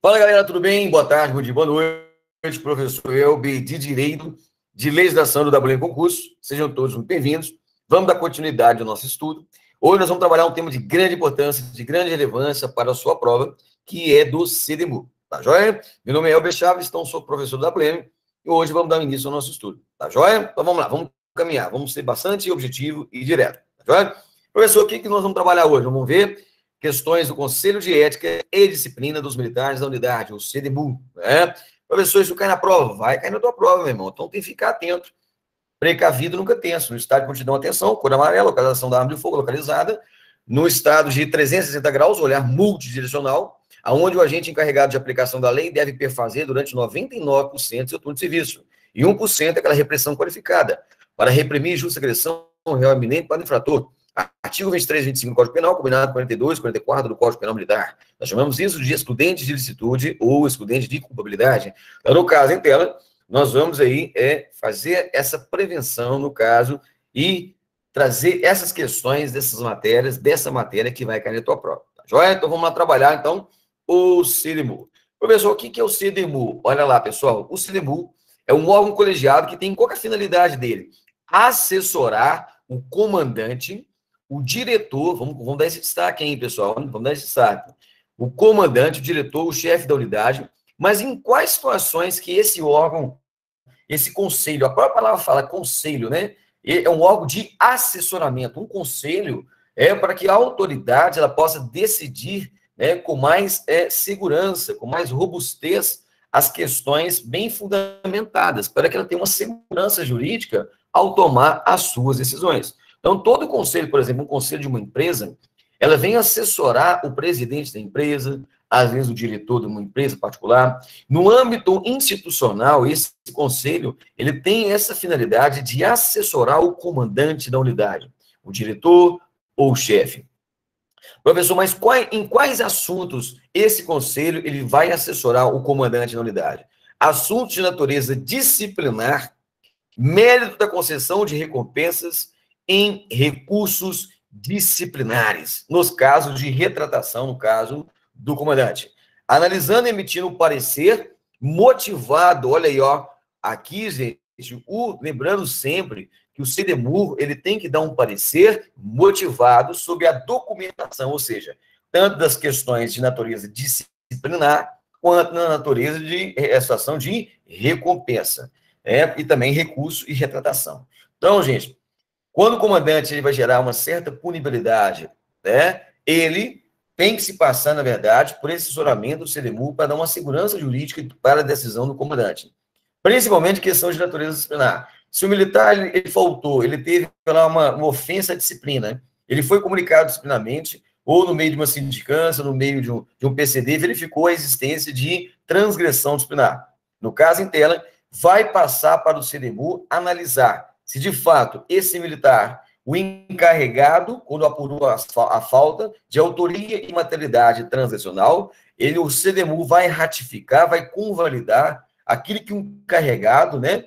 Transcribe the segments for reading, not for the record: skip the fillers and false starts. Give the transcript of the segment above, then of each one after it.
Fala, galera, tudo bem? Boa tarde, bom dia, boa noite. Professor Elber de Direito de Legislação do WM Concurso. Sejam todos muito bem-vindos. Vamos dar continuidade ao nosso estudo. Hoje nós vamos trabalhar um tema de grande importância, de grande relevância para a sua prova, que é do CDMU. Tá joia? Meu nome é Elber Chaves, então sou professor do WM e hoje vamos dar início ao nosso estudo. Tá joia? Então vamos lá, vamos caminhar, vamos ser bastante objetivo e direto. Tá joia? Professor, o que nós vamos trabalhar hoje? Vamos ver questões do Conselho de Ética e Disciplina dos Militares da Unidade, o CDMU, né? Professor, isso cai na prova? Vai cair na tua prova, meu irmão. Então tem que ficar atento. Precavido nunca tenso. No estado de prontidão, atenção, cor amarela, localização da arma de fogo localizada. No estado de 360 graus, olhar multidirecional, aonde o agente encarregado de aplicação da lei deve perfazer durante 99% do seu turno de serviço. E 1% é aquela repressão qualificada, para reprimir justa agressão real iminente para o infrator. Artigo 23 e 25 do Código Penal, combinado 42 e 44 do Código Penal Militar. Nós chamamos isso de excludente de ilicitude ou excludente de culpabilidade. Então, no caso em tela, nós vamos aí fazer essa prevenção, no caso, e trazer essas questões dessas matérias, dessa matéria que vai cair na tua prova. Tá joia? Então, vamos lá trabalhar, então, o CDMU. Professor, o que é o CDMU? Olha lá, pessoal, o CDMU é um órgão colegiado que tem qual é a finalidade dele? Assessorar o comandante, o diretor, vamos dar esse destaque aí, pessoal, vamos dar esse destaque. O comandante, o diretor, o chefe da unidade, mas em quais situações que esse órgão, esse conselho, a própria palavra fala conselho, né? É um órgão de assessoramento. Um conselho é para que a autoridade ela possa decidir, né, com mais segurança, com mais robustez, as questões bem fundamentadas, para que ela tenha uma segurança jurídica ao tomar as suas decisões. Então, todo conselho, por exemplo, um conselho de uma empresa, ela vem assessorar o presidente da empresa, às vezes o diretor de uma empresa particular. No âmbito institucional, esse conselho, ele tem essa finalidade de assessorar o comandante da unidade, o diretor ou o chefe. Professor, mas em quais assuntos esse conselho ele vai assessorar o comandante da unidade? Assuntos de natureza disciplinar, mérito da concessão de recompensas em recursos disciplinares, nos casos de retratação, no caso do comandante. Analisando e emitindo um parecer motivado, olha aí, ó, aqui, gente, lembrando sempre que o CDMU, ele tem que dar um parecer motivado sobre a documentação, ou seja, tanto das questões de natureza disciplinar, quanto na natureza de situação de recompensa, e também recurso e retratação. Então, gente, quando o comandante ele vai gerar uma certa punibilidade, né, ele tem que se passar, na verdade, por esse assessoramento do CDMU para dar uma segurança jurídica para a decisão do comandante. Principalmente questão de natureza disciplinar. Se o militar ele faltou, ele teve uma ofensa à disciplina, ele foi comunicado disciplinarmente, ou no meio de uma sindicância, no meio de um PCD, verificou a existência de transgressão disciplinar. No caso em tela, vai passar para o CDMU analisar se, de fato, esse militar, o encarregado, quando apurou a falta de autoria e materialidade transnacional, o CDMU vai ratificar, vai convalidar aquilo que o encarregado, né,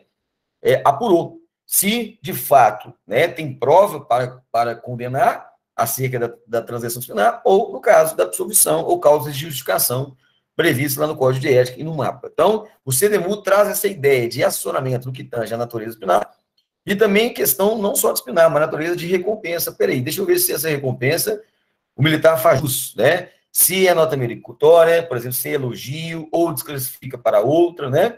apurou. Se, de fato, né, tem prova para condenar acerca da transgressão disciplinar, ou, no caso, da absolvição ou causa de justificação prevista lá no Código de Ética e no mapa. Então, o CDMU traz essa ideia de assessoramento no que tange a natureza disciplinar, e também questão não só disciplinar, mas natureza de recompensa. Peraí, deixa eu ver se essa recompensa o militar faz jus, né? Se é nota meritória, por exemplo, se é elogio ou desclassifica para outra, né?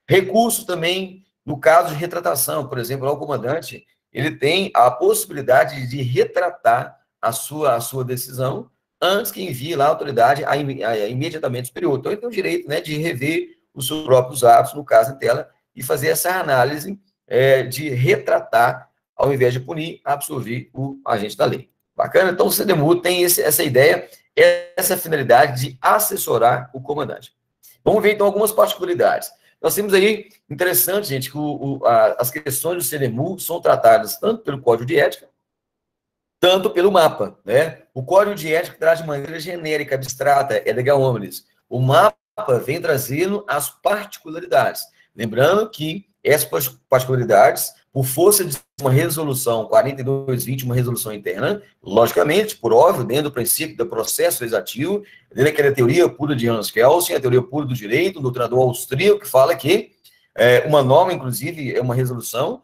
Recurso também, no caso de retratação, por exemplo, o comandante, ele tem a possibilidade de retratar a sua decisão antes que envie lá a autoridade imediatamente superior. Então, ele tem o direito, né, de rever os seus próprios atos, no caso em tela, e fazer essa análise de retratar, ao invés de punir, absorver o agente da lei. Bacana? Então, o CDMU tem essa ideia, essa finalidade de assessorar o comandante. Vamos ver, então, algumas particularidades. Nós temos aí, interessante, gente, que as questões do CDMU são tratadas tanto pelo Código de Ética, tanto pelo mapa, né? O Código de Ética traz de maneira genérica, abstrata, legal omnes. O mapa vem trazendo as particularidades. Lembrando que essas particularidades por força de uma resolução 4220, uma resolução interna, logicamente, por óbvio, dentro do princípio do processo legislativo, dentro daquela teoria pura de Hans Kelsen, a teoria pura do direito, um doutrinador austríaco que fala que uma norma, inclusive, é uma resolução,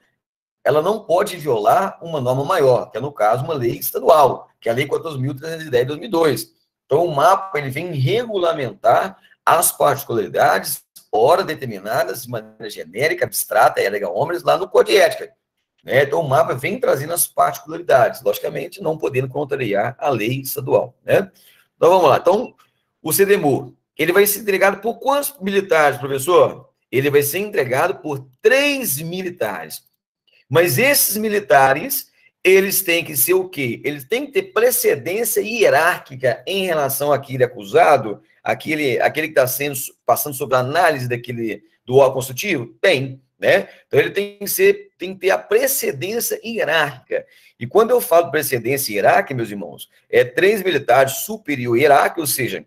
ela não pode violar uma norma maior, que é, no caso, uma lei estadual, que é a Lei 14.310 de 2002. Então, o mapa ele vem regulamentar as particularidades, ora determinadas de maneira genérica, abstrata, legal homens, lá no Código de Ética. Né? Então, o mapa vem trazendo as particularidades, logicamente, não podendo contrariar a lei estadual. Né? Então, vamos lá. Então, o CDMU, ele vai ser entregado por quantos militares, professor? Ele vai ser entregado por 3 militares. Mas esses militares, eles têm que ser o quê? Eles têm que ter precedência hierárquica em relação àquele acusado, aquele que está passando sobre a análise do órgão consultivo? Tem, né? Então, ele tem que ter a precedência hierárquica. E quando eu falo precedência hierárquica, meus irmãos, é 3 militares superior hierárquico, ou seja,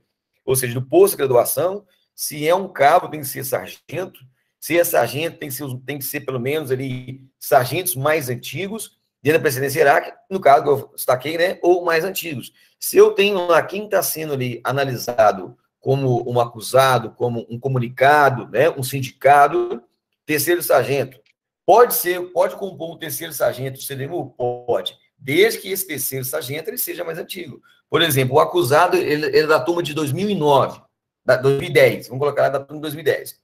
do posto de graduação, se é um cabo, tem que ser sargento, se é sargento, tem que ser pelo menos ali sargentos mais antigos, dentro da precedência hierárquica, no caso que eu destaquei, né, ou mais antigos. Se eu tenho lá quem está sendo ali analisado como um acusado, como um comunicado, né, um sindicado, terceiro sargento, pode compor um terceiro sargento do CDMU? Pode, desde que esse terceiro sargento ele seja mais antigo. Por exemplo, o acusado, ele é da turma de 2009, 2010, vamos colocar lá da turma de 2010.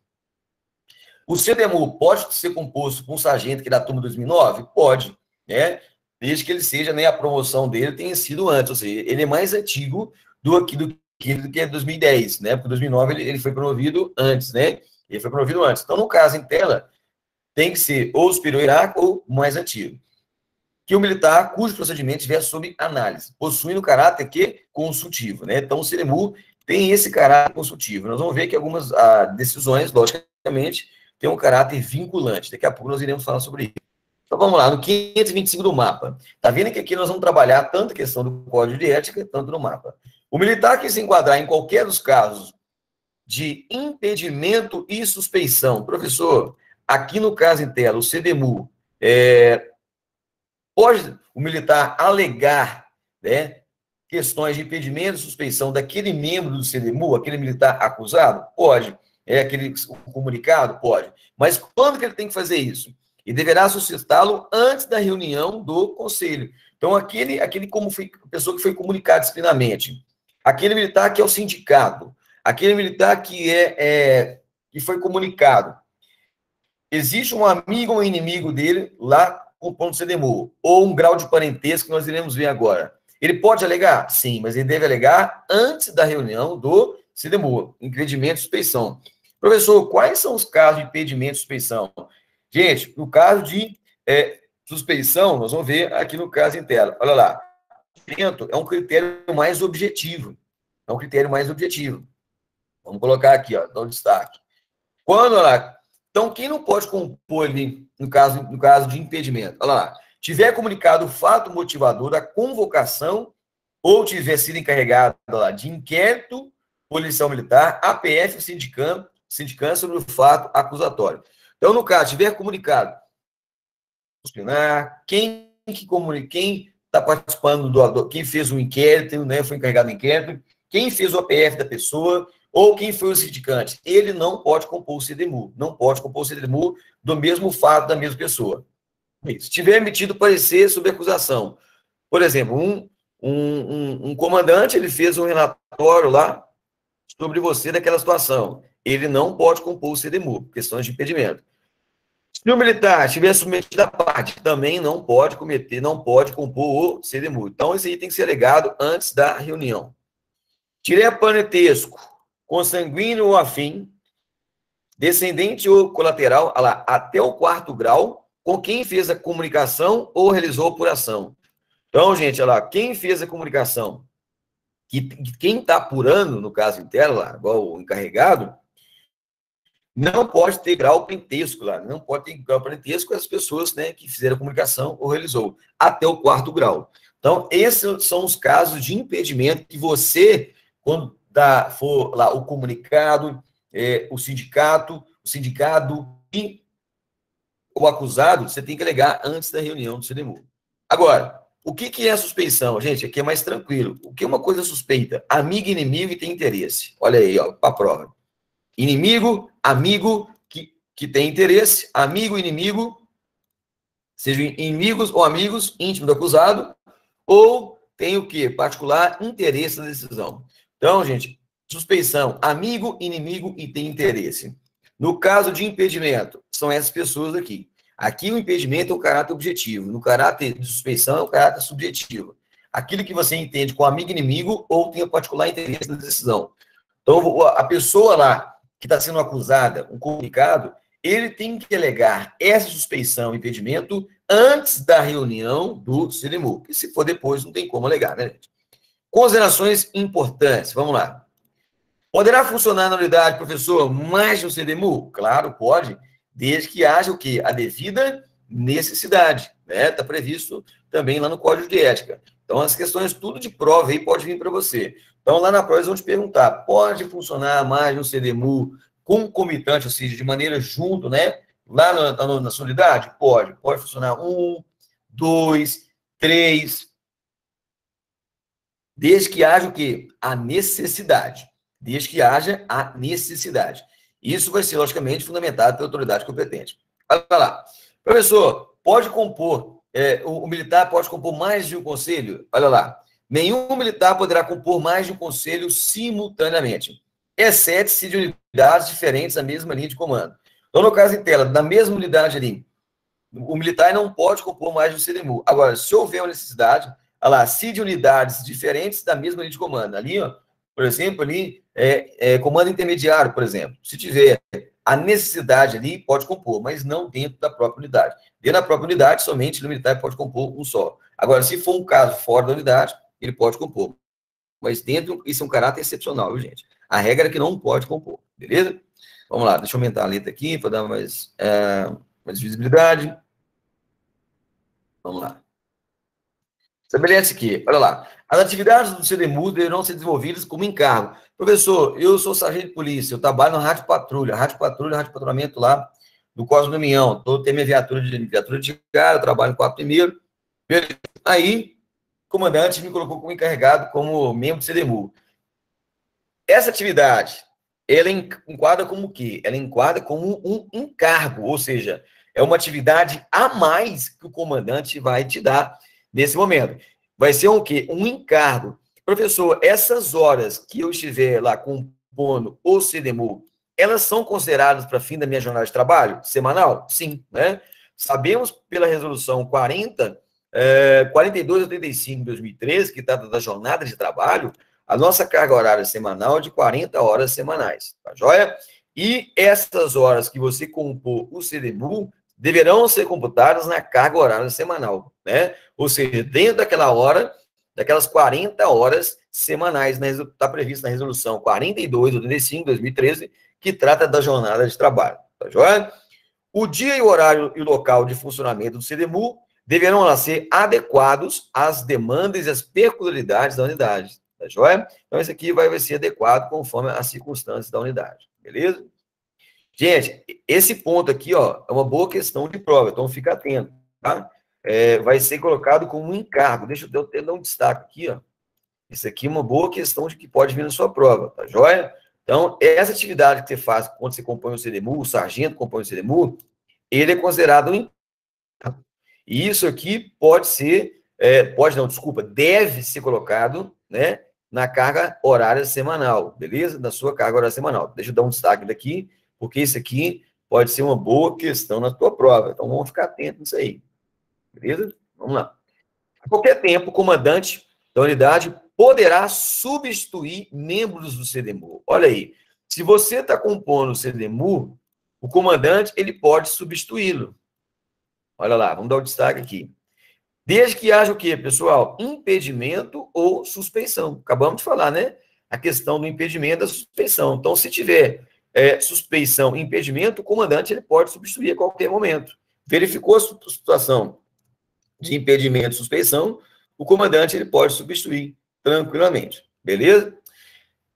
O CDMU pode ser composto por um sargento que é da turma 2009? Pode, né? Desde que ele seja, né, a promoção dele tenha sido antes, ou seja, ele é mais antigo do que 2010, né? Porque em 2009 ele foi promovido antes, né? Ele foi promovido antes. Então, no caso em tela, tem que ser ou superior hierárquico ou mais antigo. Que o militar cujo procedimento estiver sob análise, possuindo caráter que consultivo, né? Então, o CDMU tem esse caráter consultivo. Nós vamos ver que algumas decisões, logicamente, tem um caráter vinculante. Daqui a pouco nós iremos falar sobre isso. Então, vamos lá, no 525 do mapa. Está vendo que aqui nós vamos trabalhar tanto a questão do Código de Ética, tanto no mapa. O militar que se enquadrar em qualquer dos casos de impedimento e suspeição, professor, aqui no caso em tela, o CDMU, pode o militar alegar, né, questões de impedimento e suspeição daquele membro do CDMU, aquele militar acusado? Pode. Aquele comunicado? Pode. Mas quando que ele tem que fazer isso? E deverá suscitá-lo antes da reunião do conselho. Então, aquele como foi, pessoa que foi comunicada disciplinarmente, aquele militar que é o sindicato, aquele militar que foi comunicado, existe um amigo ou um inimigo dele lá compondo o CDMU, ou um grau de parentesco que nós iremos ver agora. Ele pode alegar? Sim, mas ele deve alegar antes da reunião do CDMU, impedimento e suspeição. Professor, quais são os casos de impedimento e suspeição? Gente, no caso de suspeição, nós vamos ver aqui no caso em tela. Olha lá. É um critério mais objetivo. É um critério mais objetivo. Vamos colocar aqui, ó, dá um destaque. Quando, olha lá, então, quem não pode compor ali, no caso de impedimento? Olha lá. Tiver comunicado o fato motivador da convocação ou tiver sido encarregado lá, de inquérito policial militar, APF sindicando sobre o fato acusatório. Então, no caso, tiver comunicado quem está participando quem fez o inquérito, né, foi encarregado do inquérito, quem fez o APF da pessoa, ou quem foi o sindicante, ele não pode compor o CDMU, não pode compor o CDMU do mesmo fato da mesma pessoa. Se tiver emitido parecer sobre acusação, por exemplo, um comandante, ele fez um relatório lá sobre você daquela situação, ele não pode compor o CDMU, questões de impedimento. Se o militar estiver submetido à parte, também não pode compor o CDMU. Então, isso aí tem que ser alegado antes da reunião. Tiver parentesco, consanguíneo ou afim, descendente ou colateral, lá, até o 4º grau, com quem fez a comunicação ou realizou a apuração. Então, gente, olha lá, quem fez a comunicação, quem está apurando, no caso interno, lá, igual o encarregado, não pode ter grau parentesco lá, não pode ter grau parentesco as pessoas, né, que fizeram a comunicação ou realizou, até o 4º grau. Então, esses são os casos de impedimento que você, quando for lá o comunicado, o sindicado e o acusado, você tem que alegar antes da reunião do CDMU. Agora, o que é a suspeição? Gente, aqui é mais tranquilo. O que é uma coisa suspeita? Amigo, inimigo e tem interesse. Olha aí, ó, para a prova. Inimigo, amigo que tem interesse, amigo, inimigo, sejam inimigos ou amigos, íntimo do acusado, ou tem o quê? Particular interesse na decisão. Então, gente, suspeição, amigo, inimigo e tem interesse. No caso de impedimento, são essas pessoas aqui. Aqui o impedimento é o caráter objetivo. No caráter de suspeição é o caráter subjetivo. Aquilo que você entende com amigo, inimigo ou tem particular interesse na decisão. Então, a pessoa lá que está sendo acusada, um comunicado, ele tem que alegar essa suspeição, impedimento, antes da reunião do CDMU. E se for depois, não tem como alegar, né, gente? Considerações importantes, vamos lá. Poderá funcionar na unidade, professor, mais no CDMU? Claro, pode, desde que haja o quê? A devida necessidade, né? Está previsto também lá no Código de Ética. Então, as questões tudo de prova aí pode vir para você. Então, lá na prova eles vão te perguntar, pode funcionar mais no CDMU concomitante, ou seja, de maneira junto, né? Lá na sua unidade? Pode funcionar 1, 2, 3, desde que haja o quê? A necessidade. Desde que haja a necessidade. Isso vai ser, logicamente, fundamentado pela autoridade competente. Olha lá. Professor, pode compor, o militar pode compor mais de um conselho? Olha lá. Nenhum militar poderá compor mais de um conselho simultaneamente, exceto se de unidades diferentes da mesma linha de comando. Então, no caso em tela, da mesma unidade ali, o militar não pode compor mais de um CDMU. Agora, se houver uma necessidade, olha lá, se de unidades diferentes da mesma linha de comando. Ali, ó, por exemplo, ali, comando intermediário, por exemplo. Se tiver a necessidade ali, pode compor, mas não dentro da própria unidade. Dentro da própria unidade, somente o militar pode compor um só. Agora, se for um caso fora da unidade, ele pode compor. Mas dentro, isso é um caráter excepcional, viu, gente? A regra é que não pode compor, beleza? Vamos lá, deixa eu aumentar a letra aqui para dar mais visibilidade. Vamos lá. Estabelece aqui, olha lá. As atividades do CDMU deverão ser desenvolvidas como encargo. Professor, eu sou sargento de polícia, eu trabalho na rádio patrulhamento lá do Cosmo do União. Tenho minha viatura de cara, eu trabalho no 4º. Aí, o comandante me colocou como encarregado, como membro do CDMU. Essa atividade, ela enquadra como o quê? Ela enquadra como um encargo, ou seja, é uma atividade a mais que o comandante vai te dar nesse momento. Vai ser um quê? Um encargo. Professor, essas horas que eu estiver lá compondo o CDMU, elas são consideradas para fim da minha jornada de trabalho semanal? Sim, né? Sabemos pela resolução 4285 de 2013, que trata da jornada de trabalho, a nossa carga horária semanal é de 40 horas semanais, tá joia? E essas horas que você compor o CDMU deverão ser computadas na carga horária semanal, né? Ou seja, dentro daquela hora, daquelas 40 horas semanais, está previsto na resolução 4285 de 2013, que trata da jornada de trabalho, tá joia? O dia e o horário e o local de funcionamento do CDMU deverão lá ser adequados às demandas e às peculiaridades da unidade, tá joia? Então, isso aqui vai ser adequado conforme as circunstâncias da unidade, beleza? Gente, esse ponto aqui, ó, é uma boa questão de prova, então fica atento, tá? Vai ser colocado como um encargo. Deixa eu dar um destaque aqui, ó. Isso aqui é uma boa questão de que pode vir na sua prova, tá joia? Então, essa atividade que você faz quando você compõe o CDMU, o sargento compõe o CDMU, ele é considerado um encargo. E isso aqui pode ser, deve ser colocado, né, na carga horária semanal, beleza? Na sua carga horária semanal. Deixa eu dar um destaque daqui, porque isso aqui pode ser uma boa questão na tua prova. Então, vamos ficar atentos nisso aí. Beleza? Vamos lá. A qualquer tempo, o comandante da unidade poderá substituir membros do CDMU. Olha aí, se você está compondo o CDMU, o comandante ele pode substituí-lo. Olha lá, vamos dar o destaque aqui. Desde que haja o quê, pessoal? Impedimento ou suspeição. Acabamos de falar, né? A questão do impedimento e da suspeição. Então, se tiver suspeição e impedimento, o comandante ele pode substituir a qualquer momento. Verificou a situação de impedimento e suspeição, o comandante ele pode substituir tranquilamente. Beleza?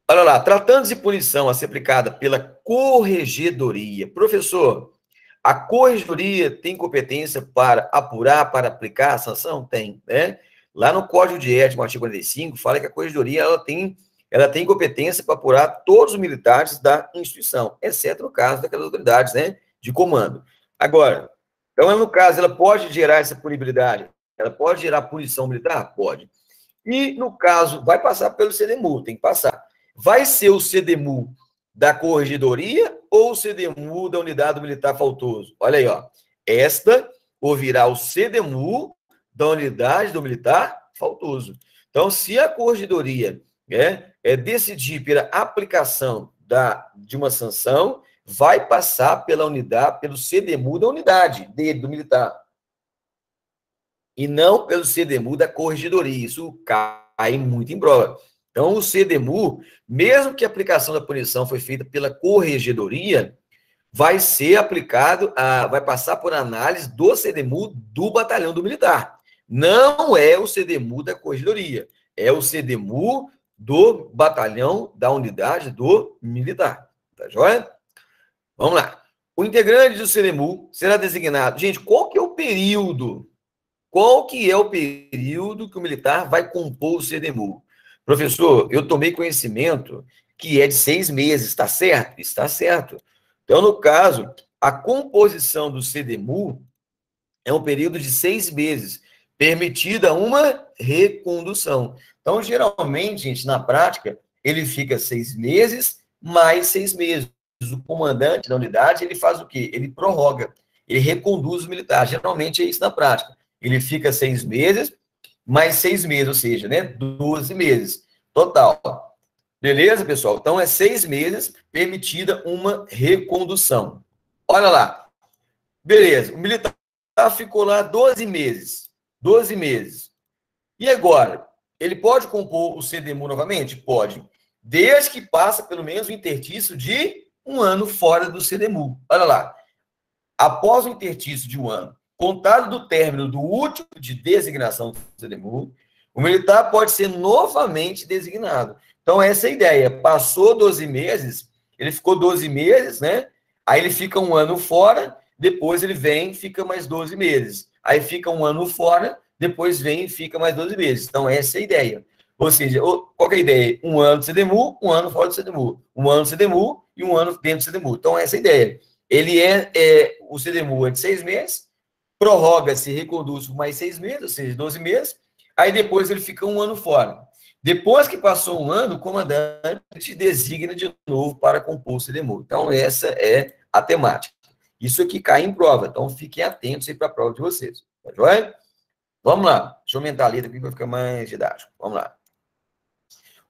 Olha lá, tratando-se de punição a ser aplicada pela corregedoria. Professor, A corregedoria tem competência para apurar, para aplicar a sanção? Tem, né? Lá no Código de Ética, no artigo 45, fala que a corregedoria ela tem competência para apurar todos os militares da instituição, exceto no caso daquelas autoridades, né, de comando. Agora, então, no caso, ela pode gerar essa punibilidade? Ela pode gerar punição militar? Pode. E, no caso, vai passar pelo CDMU, tem que passar. Vai ser o CDMU da corregedoria ou o CDMU da unidade militar faltoso? Olha aí, ó. Esta ouvirá o CDMU da unidade do militar faltoso. Então, se a corregedoria decidir pela aplicação de uma sanção, vai passar pela unidade, pelo CDMU da unidade dele, do militar. E não pelo CDMU da corregedoria. Isso cai muito em prova. Então, o CDMU, mesmo que a aplicação da punição foi feita pela corregedoria, vai ser aplicado, vai passar por análise do CDMU do batalhão do militar. Não é o CDMU da corregedoria, é o CDMU do batalhão da unidade do militar. Tá joia? Vamos lá. O integrante do CDMU será designado. Gente, qual que é o período? Qual que é o período que o militar vai compor o CDMU? Professor, eu tomei conhecimento que é de 6 meses, está certo? Está certo. Então, no caso, a composição do CDMU é um período de 6 meses, permitida uma recondução. Então, geralmente, gente, na prática, ele fica 6 meses mais 6 meses. O comandante da unidade, ele faz o quê? Ele prorroga, ele reconduz o militar. Geralmente é isso na prática. Ele fica 6 meses mais 6 meses, ou seja, né, 12 meses total. Beleza, pessoal? Então, é 6 meses permitida uma recondução. Olha lá. Beleza. O militar ficou lá 12 meses. 12 meses. E agora? Ele pode compor o CDMU novamente? Pode. Desde que passa pelo menos o intertício de 1 ano fora do CDMU. Olha lá. Após o intertício de 1 ano, contado do término do último de designação do CDMU, o militar pode ser novamente designado. Então, essa é a ideia. Passou 12 meses, ele ficou 12 meses, né? Aí ele fica 1 ano fora, depois ele vem, fica mais 12 meses. Aí fica 1 ano fora, depois vem e fica mais 12 meses. Então, essa é a ideia. Ou seja, qual que é a ideia? 1 ano do CDMU, 1 ano fora do CDMU. 1 ano do CDMU e 1 ano dentro do CDMU. Então, essa é a ideia. Ele o CDMU é de 6 meses, prorroga-se, reconduz por mais 6 meses, ou seja, 12 meses, aí depois ele fica 1 ano fora. Depois que passou 1 ano, o comandante designa de novo para compor o CDMU. Então, essa é a temática. Isso aqui cai em prova, então fiquem atentos aí para a prova de vocês. Tá joia? Vamos lá. Deixa eu aumentar a letra aqui para ficar mais didático. Vamos lá.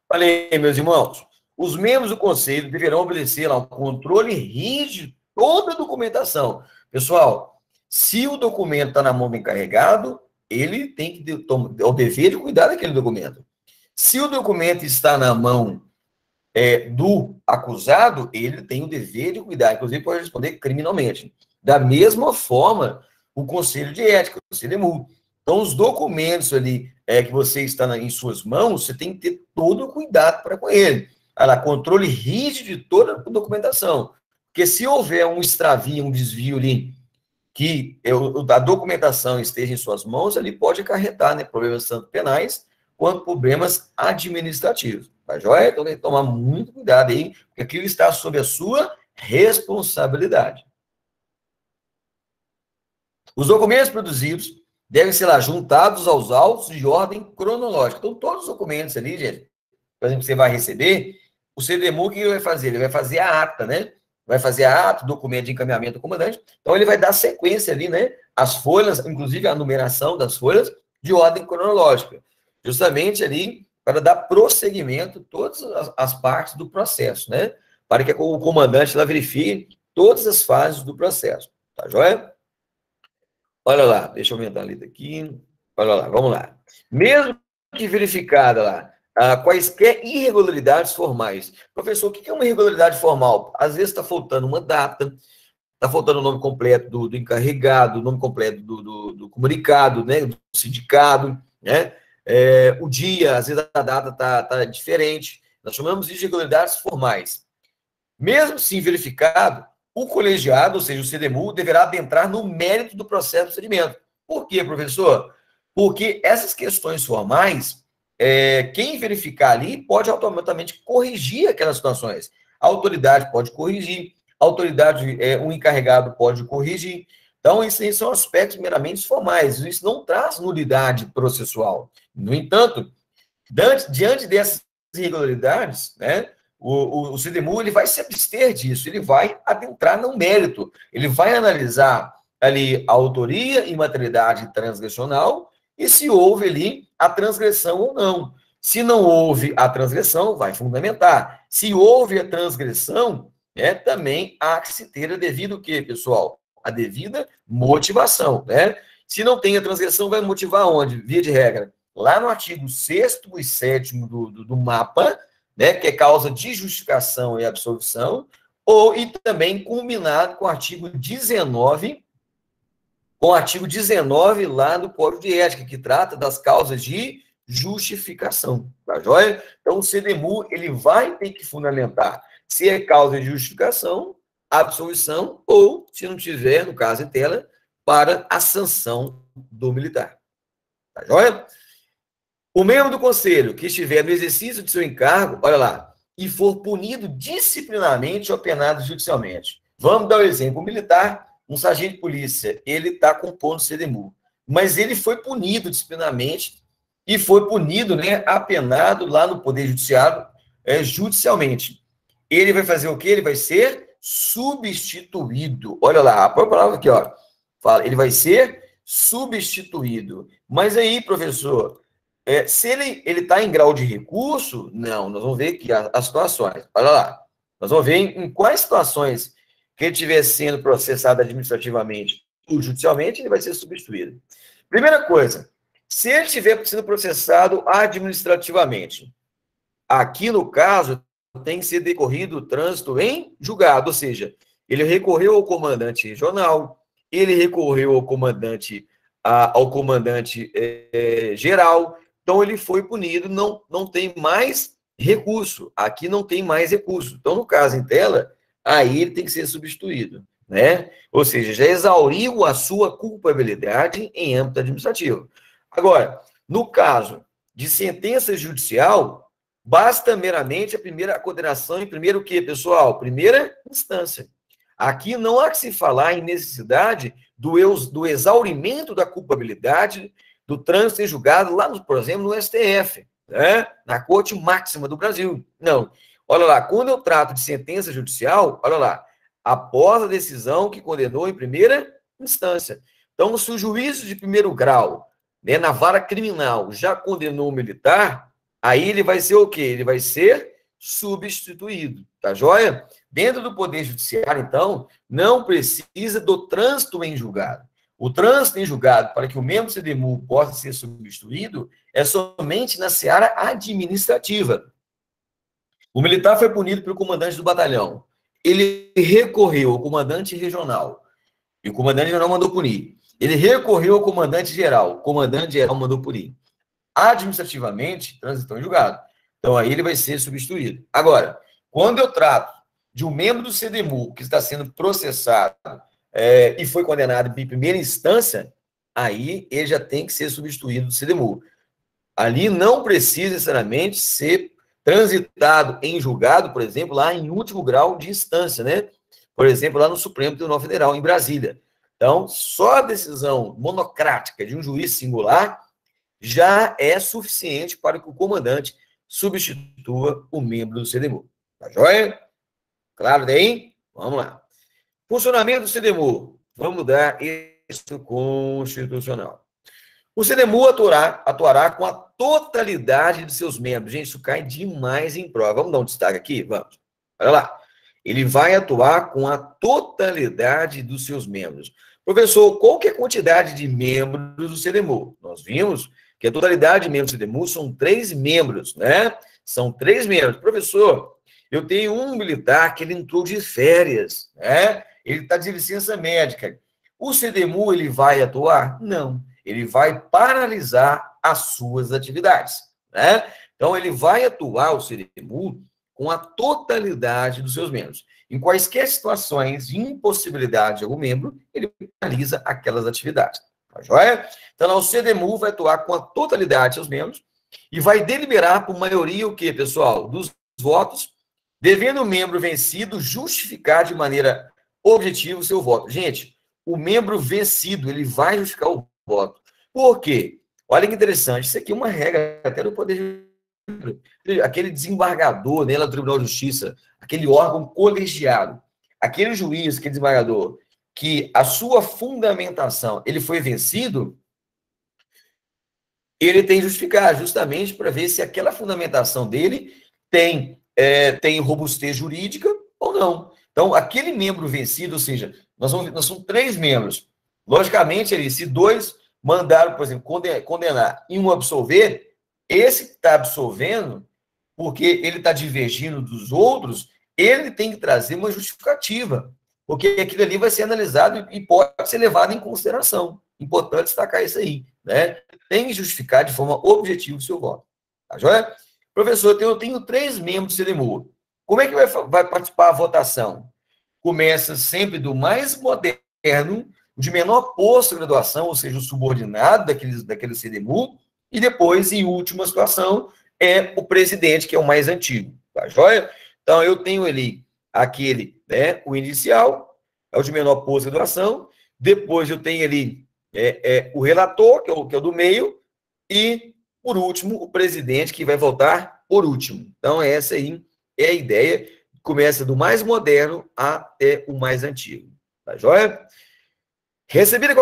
Falei, meus irmãos, os membros do conselho deverão obedecer ao controle rígido de toda a documentação. Pessoal, se o documento está na mão do encarregado, ele tem que ter o dever de cuidar daquele documento. Se o documento está na mão do acusado, ele tem o dever de cuidar, inclusive pode responder criminalmente. Da mesma forma, o Conselho de Ética, o CDMU. Então, os documentos ali que você está em suas mãos, você tem que ter todo o cuidado para com ele. Olha lá, controle rígido de toda a documentação. Porque se houver um extravio, um desvio ali, que a documentação esteja em suas mãos, ali pode acarretar, né, problemas tanto penais quanto problemas administrativos. Tá joia? Então tem que tomar muito cuidado aí, porque aquilo está sob a sua responsabilidade. Os documentos produzidos devem ser lá juntados aos autos de ordem cronológica. Então, todos os documentos ali, gente, por exemplo, que você vai receber, o CDMU, o que ele vai fazer? Ele vai fazer a ata, né? Vai fazer a ata, documento de encaminhamento do comandante. Então, ele vai dar sequência ali, né? As folhas, inclusive a numeração das folhas, de ordem cronológica. Justamente ali para dar prosseguimento a todas as partes do processo, né? Para que o comandante lá verifique todas as fases do processo. Tá joia? Olha lá, deixa eu aumentar a letra aqui. Olha lá, vamos lá. Mesmo que verificada lá quaisquer irregularidades formais. Professor, o que é uma irregularidade formal? Às vezes está faltando uma data, está faltando o nome completo do encarregado, o nome completo do comunicado, né, do sindicato, né? O dia, às vezes a data está diferente. Nós chamamos de irregularidades formais. Mesmo sim verificado, o colegiado, ou seja, o CDMU, deverá adentrar no mérito do processo de procedimento. Por quê, professor? Porque essas questões formais, quem verificar ali pode automaticamente corrigir aquelas situações. A autoridade pode corrigir, a autoridade, o encarregado pode corrigir. Então, isso aí são aspectos meramente formais. Isso não traz nulidade processual. No entanto, diante dessas irregularidades, né, o CDMU ele vai se abster disso, ele vai adentrar no mérito, ele vai analisar ali a autoria e materialidade transgressional e se houve ali a transgressão ou não. Se não houve a transgressão, vai fundamentar. Se houve a transgressão, também há que se ter a devida o quê, pessoal? A devida motivação, né? Se não tem a transgressão, vai motivar onde? Via de regra, lá no artigo 6º e 7º do mapa, né, que é causa de justificação e absolvição, e também combinado com o artigo 19, lá do Código de Ética, que trata das causas de justificação, tá joia? Então, o CDMU, ele vai ter que fundamentar se é causa de justificação, absolvição, ou, se não tiver, no caso em tela, para a sanção do militar, tá joia? O membro do conselho que estiver no exercício de seu encargo, olha lá, e for punido disciplinarmente ou penado judicialmente. Vamos dar um exemplo. O militar, um sargento de polícia, ele está compondo o CDMU, mas ele foi punido disciplinarmente e foi punido, né, apenado lá no Poder Judiciário, judicialmente. Ele vai fazer o quê? Ele vai ser substituído. Olha lá, a própria palavra aqui, ó, fala, ele vai ser substituído. Mas aí, professor, se ele está em grau de recurso, não, nós vamos ver aqui as situações. Olha lá, nós vamos ver em quais situações que ele estiver sendo processado administrativamente ou judicialmente, ele vai ser substituído. Primeira coisa, se ele estiver sendo processado administrativamente, aqui no caso, tem que ser decorrido o trânsito em julgado, ou seja, ele recorreu ao comandante regional, ele recorreu ao comandante geral, então ele foi punido, não tem mais recurso. Aqui não tem mais recurso. Então, no caso em tela, aí ele tem que ser substituído, né? Ou seja, já exauriu a sua culpabilidade em âmbito administrativo. Agora, no caso de sentença judicial, basta meramente a primeira condenação em primeiro o quê, pessoal? Primeira instância. Aqui não há que se falar em necessidade do exaurimento da culpabilidade do trânsito em julgado lá, por exemplo, no STF, né? Na Corte Máxima do Brasil. Não. Olha lá, quando eu trato de sentença judicial, olha lá, após a decisão que condenou em primeira instância. Então, se o juízo de primeiro grau, né, na vara criminal, já condenou o militar, aí ele vai ser o quê? Ele vai ser substituído, tá joia? Dentro do Poder Judiciário, então, não precisa do trânsito em julgado. O trânsito em julgado, para que o membro do CDMU possa ser substituído, é somente na seara administrativa. O militar foi punido pelo comandante do batalhão. Ele recorreu ao comandante regional, e o comandante regional mandou punir. Ele recorreu ao comandante geral, o comandante geral mandou punir. Administrativamente, transitou em julgado. Então, aí ele vai ser substituído. Agora, quando eu trato de um membro do CDMU que está sendo processado e foi condenado em primeira instância, aí ele já tem que ser substituído do CDMU. Ali não precisa necessariamente ser transitado em julgado, por exemplo, lá em último grau de instância, né? Por exemplo, lá no Supremo Tribunal Federal, em Brasília. Então, só a decisão monocrática de um juiz singular já é suficiente para que o comandante substitua o membro do CDMU. Tá joia? Claro daí? Vamos lá. Funcionamento do CDMU. Vamos mudar isso constitucional. O CDMU atuará com a totalidade de seus membros. Gente, isso cai demais em prova. Vamos dar um destaque aqui? Vamos. Olha lá. Ele vai atuar com a totalidade dos seus membros. Professor, qual que é a quantidade de membros do CDMU? Nós vimos que a totalidade de membros do CDMU são 3 membros, né? São 3 membros. Professor, eu tenho um militar que ele entrou de férias, né? Ele está de licença médica. O CDMU, ele vai atuar? Não. Ele vai paralisar as suas atividades, né? Então, ele vai atuar, o CDMU, com a totalidade dos seus membros. em quaisquer situações de impossibilidade de algum membro, ele realiza aquelas atividades. Tá joia? Então, o CDMU vai atuar com a totalidade de seus membros e vai deliberar por maioria o quê, pessoal? Dos votos, devendo o membro vencido justificar de maneira objetiva o seu voto. Gente, o membro vencido, ele vai justificar o voto. Por quê? Olha que interessante, isso aqui é uma regra até do Poder Judiciário. Aquele desembargador, né, lá do Tribunal de Justiça, aquele órgão colegiado, aquele juiz, aquele desembargador, que a sua fundamentação, ele foi vencido, ele tem que justificar, justamente para ver se aquela fundamentação dele tem robustez jurídica ou não. Então, aquele membro vencido, ou seja, nós somos 3 membros. Logicamente, se 2 mandaram, por exemplo, condenar e um absolver, esse que está absolvendo, porque ele está divergindo dos outros, ele tem que trazer uma justificativa, porque aquilo ali vai ser analisado e pode ser levado em consideração. Importante destacar isso aí, né? Tem que justificar de forma objetiva o seu voto. Tá joia? Professor, eu tenho 3 membros do CDMU. Como é que vai participar a votação? Começa sempre do mais moderno, de menor pós-graduação, ou seja, o subordinado daquele CDMU, e depois, em última situação, é o presidente, que é o mais antigo. Tá joia? Então, eu tenho ali aquele, né, o inicial, é o de menor pós-graduação, depois eu tenho ali o relator, que é o do meio, e, por último, o presidente, que vai votar por último. Então, essa aí é a ideia, começa do mais moderno até o mais antigo. Tá joia? Recebida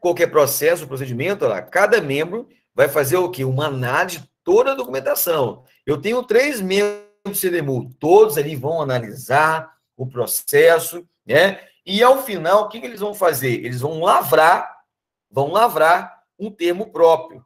qualquer processo, procedimento, lá, cada membro vai fazer o quê? Uma análise de toda a documentação. Eu tenho 3 membros do CDMU, todos ali vão analisar o processo, né? E, ao final, o que eles vão fazer? Eles vão lavrar um termo próprio.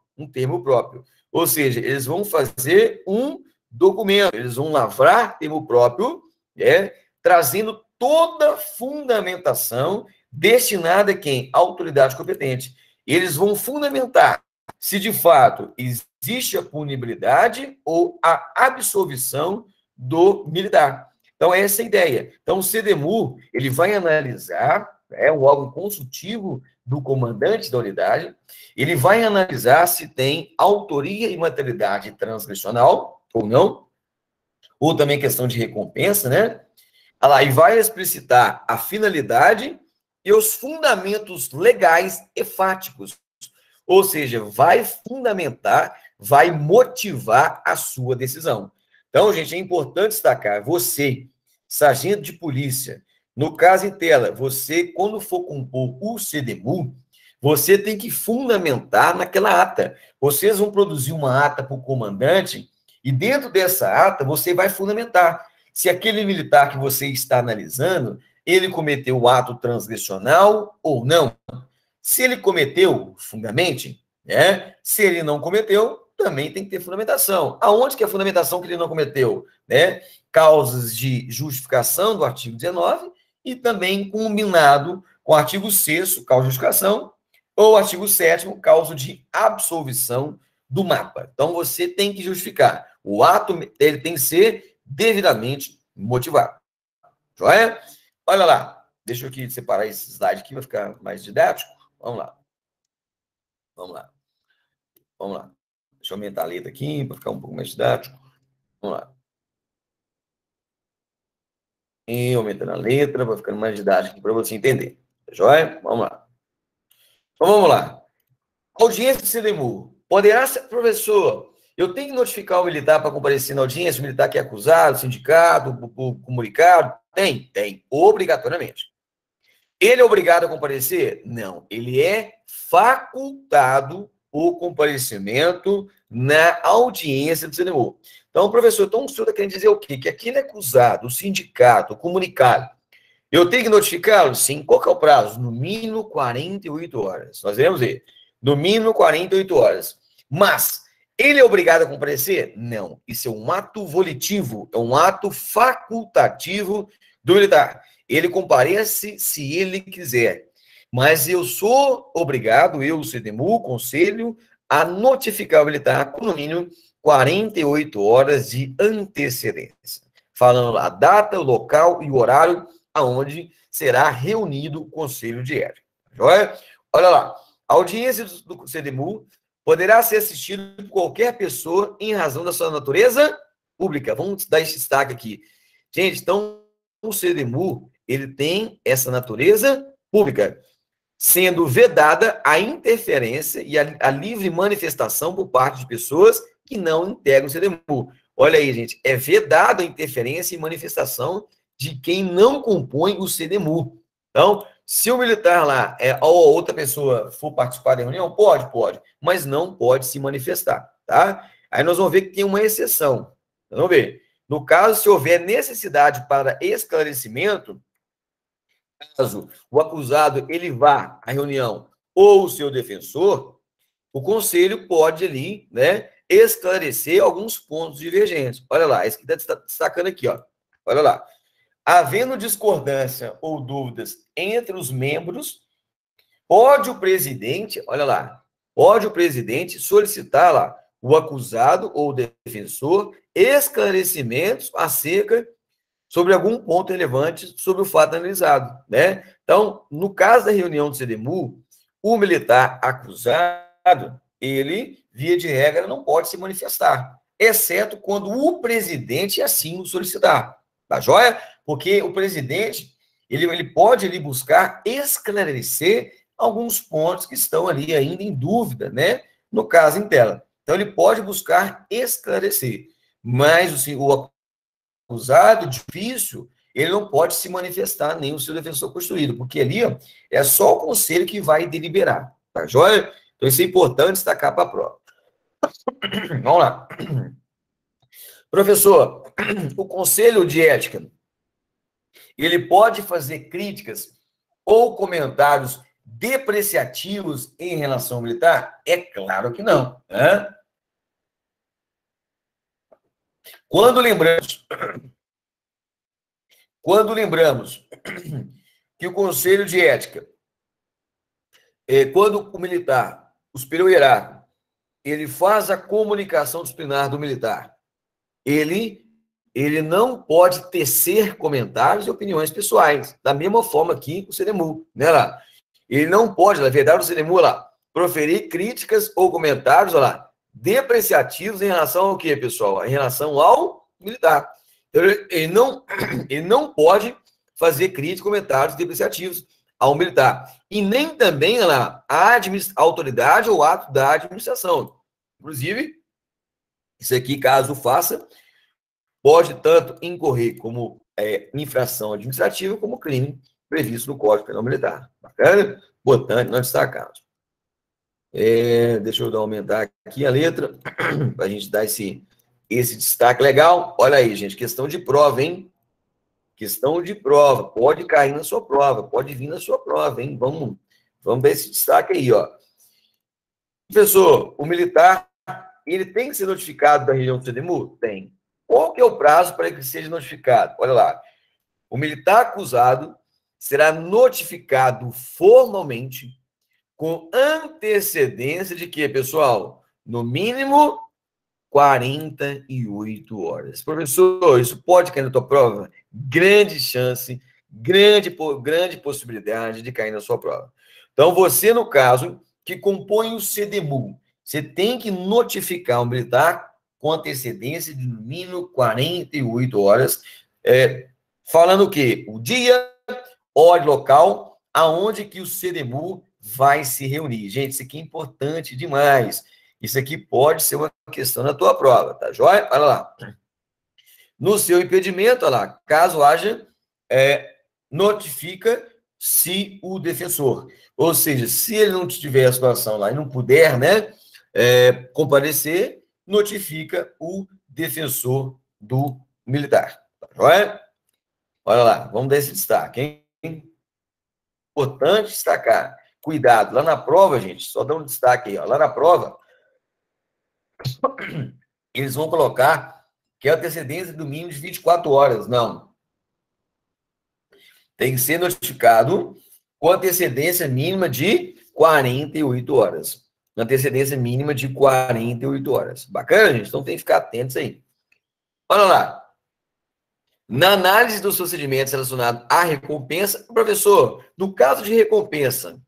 Ou seja, eles vão fazer um documento, eles vão lavrar termo próprio, né, trazendo toda a fundamentação destinada a quem? A autoridade competente. Eles vão fundamentar se, de fato, existe a punibilidade ou a absolvição do militar. Então, essa é a ideia. Então, o CDMU, ele vai analisar, um órgão consultivo do comandante da unidade, ele vai analisar se tem autoria e materialidade transgressional ou não, ou também questão de recompensa, né? E vai explicitar a finalidade e os fundamentos legais e fáticos, ou seja, vai fundamentar, vai motivar a sua decisão. Então, gente, é importante destacar, você, sargento de polícia, no caso em tela, você, quando for compor o CDMU, você tem que fundamentar naquela ata. Vocês vão produzir uma ata para o comandante e, dentro dessa ata, você vai fundamentar se aquele militar que você está analisando, ele cometeu o ato transgressional ou não. Se ele cometeu, fundamente, né? Se ele não cometeu, também tem que ter fundamentação. Aonde que é a fundamentação que ele não cometeu? Né? Causas de justificação do artigo 19 e também combinado com o artigo 6º, causa de justificação, ou artigo 7º, causa de absolvição do mapa. Então, você tem que justificar. O ato ele tem que ser devidamente motivado. Joia? Olha lá. Deixa eu aqui separar esse slide aqui, vai ficar mais didático. Vamos lá. Deixa eu aumentar a letra aqui, para ficar um pouco mais didático. Vamos lá. E aumentando a letra, vai ficando mais didático para você entender. Joia? Vamos lá. Então, vamos lá. Audiência de CDMU. Poderá ser, professor, eu tenho que notificar o militar para comparecer na audiência, o militar que é acusado, sindicato, o comunicado? Tem, obrigatoriamente. Ele é obrigado a comparecer? Não, ele é facultado o comparecimento na audiência do CDMU. Então, professor, o senhor está querendo dizer o quê? Que aquele acusado, o sindicato, o comunicado, eu tenho que notificá-lo? Sim. Qual que é o prazo? No mínimo 48 horas. Nós devemos ver. No mínimo 48 horas. Mas, ele é obrigado a comparecer? Não. Isso é um ato volitivo, é um ato facultativo do militar. Ele comparece se ele quiser. Mas eu sou obrigado, eu, o CDMU, o Conselho, a notificar o militar com no mínimo 48 horas de antecedência. falando lá a data, o local e o horário aonde será reunido o Conselho de Ética. Joia? Olha lá, a audiência do CDMU poderá ser assistida por qualquer pessoa em razão da sua natureza pública. Vamos dar esse destaque aqui. Gente, então, o CDMU, ele tem essa natureza pública, sendo vedada a interferência e a livre manifestação por parte de pessoas que não integram o CDMU. Olha aí, gente, é vedada a interferência e manifestação de quem não compõe o CDMU. Então, se o militar lá ou outra pessoa for participar da reunião, pode, mas não pode se manifestar, tá? Aí nós vamos ver que tem uma exceção. Vamos ver. No caso, se houver necessidade para esclarecimento, caso o acusado ele vá à reunião ou o seu defensor, o conselho pode ali, né, esclarecer alguns pontos divergentes. Olha lá, esse que está destacando aqui, ó. Olha lá. Havendo discordância ou dúvidas entre os membros, pode o presidente, olha lá, pode o presidente solicitar lá o acusado ou o defensor esclarecimentos acerca sobre algum ponto relevante sobre o fato analisado, né? Então, no caso da reunião do CDMU, o militar acusado, ele, via de regra, não pode se manifestar, exceto quando o presidente assim o solicitar, tá joia? Porque o presidente, ele pode ali buscar esclarecer alguns pontos que estão ali ainda em dúvida, né? No caso em tela. Então, ele pode buscar esclarecer, mas o acusado, difícil, ele não pode se manifestar, nem o seu defensor constituído, porque ali ó, é só o conselho que vai deliberar, tá joia? Então, isso é importante destacar para a prova. Vamos lá. Professor, o conselho de ética, ele pode fazer críticas ou comentários depreciativos em relação ao militar? É claro que não, né? Quando lembramos que o Conselho de Ética, quando o militar, o superior hierárquico, ele faz a comunicação disciplinar do militar, ele não pode tecer comentários e opiniões pessoais, da mesma forma que o CDMU, né, lá. Ele não pode, na verdade, o CDMU, lá, proferir críticas ou comentários, lá, depreciativos em relação ao quê, pessoal? Em relação ao militar. Então, ele não pode fazer críticas, comentários depreciativos ao militar. E nem também lá, a autoridade ou ato da administração. Inclusive, isso aqui, caso faça, pode tanto incorrer como infração administrativa, como crime previsto no Código Penal Militar. Bacana? Importante nós destacarmos. Deixa eu aumentar aqui a letra, para a gente dar esse destaque legal. Olha aí, gente, questão de prova, hein? Questão de prova. Pode cair na sua prova, pode vir na sua prova, hein? Vamos ver esse destaque aí, ó. Professor, o militar, ele tem que ser notificado da reunião do CDMU? Tem. Qual que é o prazo para que seja notificado? Olha lá. O militar acusado será notificado formalmente com antecedência de quê, pessoal? No mínimo 48 horas. Professor, isso pode cair na tua prova? Grande chance, grande possibilidade de cair na sua prova. Então, você, no caso, que compõe o CDMU, você tem que notificar o militar com antecedência de no mínimo 48 horas, falando o quê? O dia, hora e local, aonde que o CDMU vai se reunir. Gente, isso aqui é importante demais. Isso aqui pode ser uma questão na tua prova, tá joia? Olha lá. No seu impedimento, olha lá, caso haja, notifica-se o defensor. Ou seja, se ele não tiver a situação lá e não puder, né, comparecer, notifica o defensor do militar. Tá joia? Olha lá, vamos dar esse destaque, hein? Importante destacar. Cuidado, lá na prova, gente, só dá um destaque aí, ó. Lá na prova, eles vão colocar que é a antecedência do mínimo de 24 horas. Não. Tem que ser notificado com antecedência mínima de 48 horas. Antecedência mínima de 48 horas. Bacana, gente? Então tem que ficar atentos aí. Olha lá. Na análise dos procedimentos relacionados à recompensa, professor, no caso de recompensa,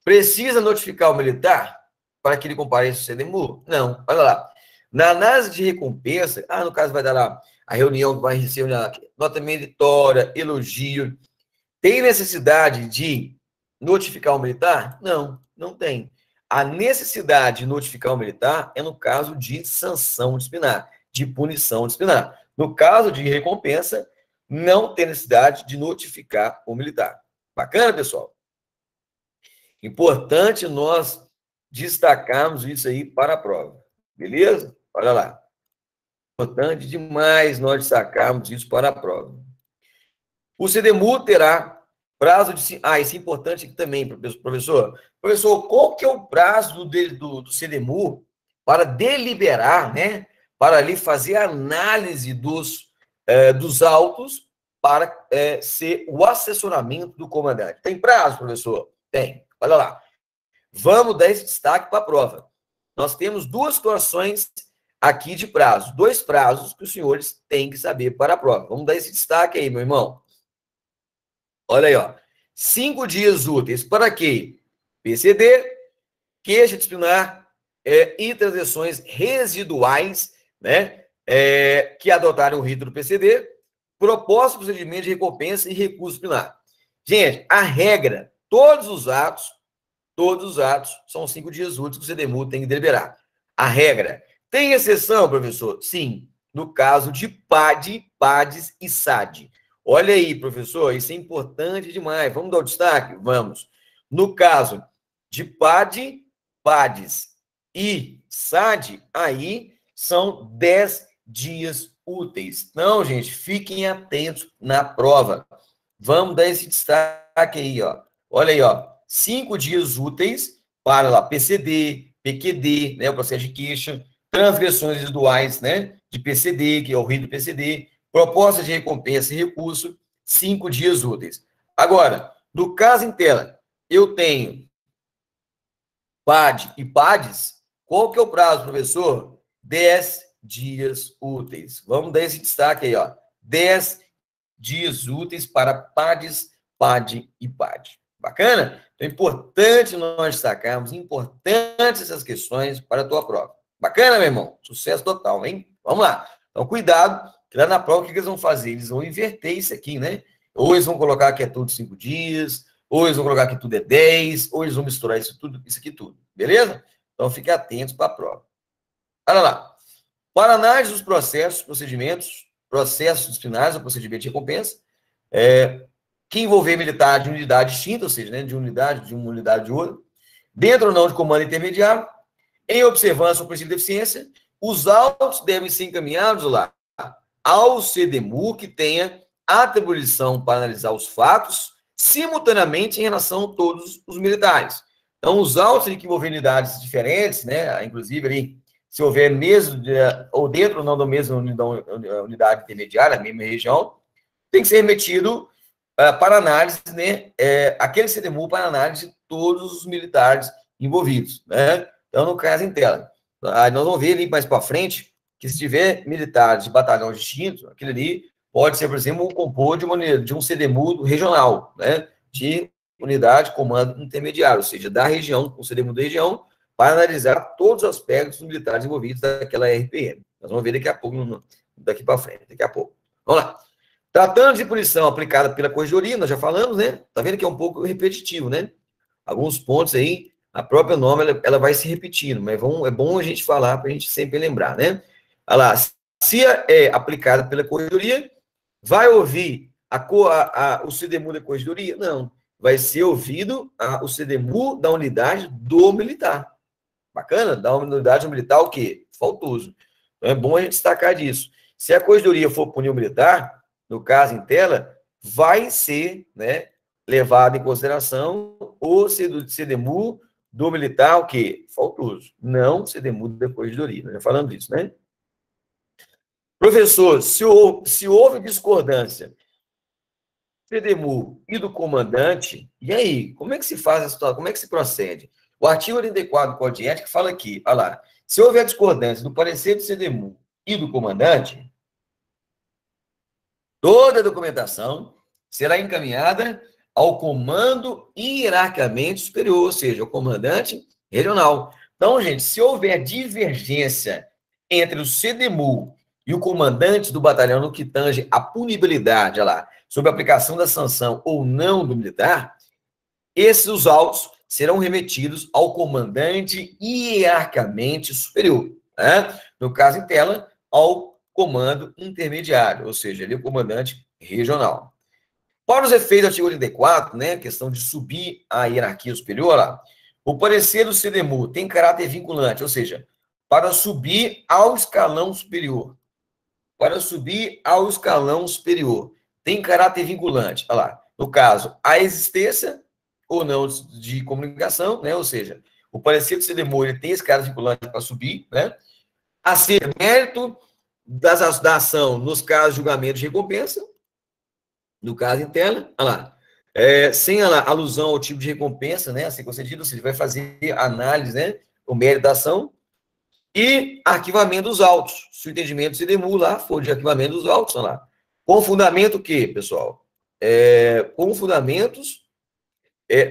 precisa notificar o militar para que ele compareça ao CDMU? Não, olha lá. Na análise de recompensa, no caso vai dar lá a reunião que vai receber nota meritória, elogio. Tem necessidade de notificar o militar? Não, não tem. A necessidade de notificar o militar é no caso de sanção disciplinar, de punição disciplinar. No caso de recompensa, não tem necessidade de notificar o militar. Bacana, pessoal? Importante nós destacarmos isso aí para a prova. Beleza? Olha lá. Importante demais nós destacarmos isso para a prova. O CDMU terá prazo de... isso é importante aqui também, professor. Professor, qual que é o prazo do CDMU para deliberar, né? Para ali fazer a análise dos autos para ser o assessoramento do comandante. Tem prazo, professor? Tem. Olha lá. Vamos dar esse destaque para a prova. Nós temos duas situações aqui de prazo. Dois prazos que os senhores têm que saber para a prova. Vamos dar esse destaque aí, meu irmão. Olha aí, ó. 5 dias úteis para quê? PCD, queixa disciplinar e transações residuais, né? Que adotaram o rito do PCD, proposta de procedimento de recompensa e recurso disciplinar. Gente, a regra, todos os atos são 5 dias úteis que o CDMU tem que deliberar. A regra. Tem exceção, professor? Sim. No caso de PAD, PADs e SAD. Olha aí, professor, isso é importante demais. Vamos dar o destaque? Vamos. No caso de PAD, PADs e SAD, aí são 10 dias úteis. Então, gente, fiquem atentos na prova. Vamos dar esse destaque aí, ó. Olha aí, ó. 5 dias úteis para lá, PCD, PQD, né, o processo de queixa, transgressões residuais, né, de PCD, que é o rito do PCD, proposta de recompensa e recurso, 5 dias úteis. Agora, no caso em tela, eu tenho PAD e PADs, qual que é o prazo, professor? 10 dias úteis. Vamos dar esse destaque aí, ó. 10 dias úteis para PADs, PAD e PAD. Bacana? Então, é importante nós destacarmos, importantes essas questões para a tua prova. Bacana, meu irmão? Sucesso total, hein? Vamos lá. Então, cuidado, que lá na prova, o que eles vão fazer? Eles vão inverter isso aqui, né? Ou eles vão colocar que é tudo 5 dias, ou eles vão colocar que tudo é 10, ou eles vão misturar isso aqui tudo. Beleza? Então, fique atentos para a prova. Olha lá. Para análise dos processos disciplinares ou procedimento de recompensa, que envolver militar de unidade distinta, ou seja, né, de uma unidade de outra, dentro ou não de comando intermediário, em observância ao princípio de deficiência, os autos devem ser encaminhados lá ao CDMU, que tenha atribuição para analisar os fatos simultaneamente em relação a todos os militares. Então, os autos que envolverem unidades diferentes, né, inclusive ali, se houver mesmo, ou dentro ou não da mesma unidade intermediária, a mesma região, tem que ser remetido para análise, né, aquele CDMU para análise de todos os militares envolvidos, né? Então, no caso em tela. Aí nós vamos ver ali mais para frente que se tiver militares de batalhão distinto, aquele ali pode ser, por exemplo, um compor de um CDMU regional, né? De unidade de comando intermediário, ou seja, da região, o CDMU da região, para analisar todos os aspectos militares envolvidos daquela RPM. Nós vamos ver daqui a pouco, daqui para frente, daqui a pouco. Vamos lá. Tratando de punição aplicada pela corregedoria, nós já falamos, né? Tá vendo que é um pouco repetitivo, né? Alguns pontos aí, a própria norma, ela vai se repetindo, mas é bom a gente falar para a gente sempre lembrar, né? Olha lá, se é aplicada pela corregedoria, vai ouvir o CDMU da corregedoria? Não, vai ser ouvido o CDMU da unidade do militar. Bacana? Da unidade do militar o quê? Faltoso. Então é bom a gente destacar disso. Se a corregedoria for punir o militar, no caso em tela, vai ser, né, levado em consideração o CDMU do militar, o quê? Faltoso. Não CDMU da corregedoria. Nós já falamos disso, né? Professor, se houve discordância do CDMU e do comandante, e aí? Como é que se faz a situação? Como é que se procede? O artigo 84 do Código de Ética fala aqui, olha lá, se houver discordância do parecer do CDMU e do comandante, Toda a documentação será encaminhada ao comando hierarquicamente superior, ou seja, ao comandante regional. Então, gente, se houver divergência entre o CDMU e o comandante do batalhão no que tange a punibilidade, olha lá, sobre a aplicação da sanção ou não do militar, esses autos serão remetidos ao comandante hierarquicamente superior, né? No caso em tela, ao comando intermediário, ou seja, ali o comandante regional. Para os efeitos do artigo 84, né, questão de subir a hierarquia superior, lá, o parecer do CDMU tem caráter vinculante, ou seja, para subir ao escalão superior. Para subir ao escalão superior, tem caráter vinculante. Olha lá, no caso, a existência ou não de comunicação, né, ou seja, o parecer do CDMU ele tem esse caráter vinculante para subir, né, a ser mérito da ação nos casos de julgamento de recompensa, no caso interno, olha lá, sem a alusão ao tipo de recompensa, né, a ser concedido, ou seja, vai fazer análise, né, o mérito da ação, e arquivamento dos autos, se o entendimento do CDMU lá for de arquivamento dos autos, olha lá. Com fundamento o quê, pessoal? Com fundamentos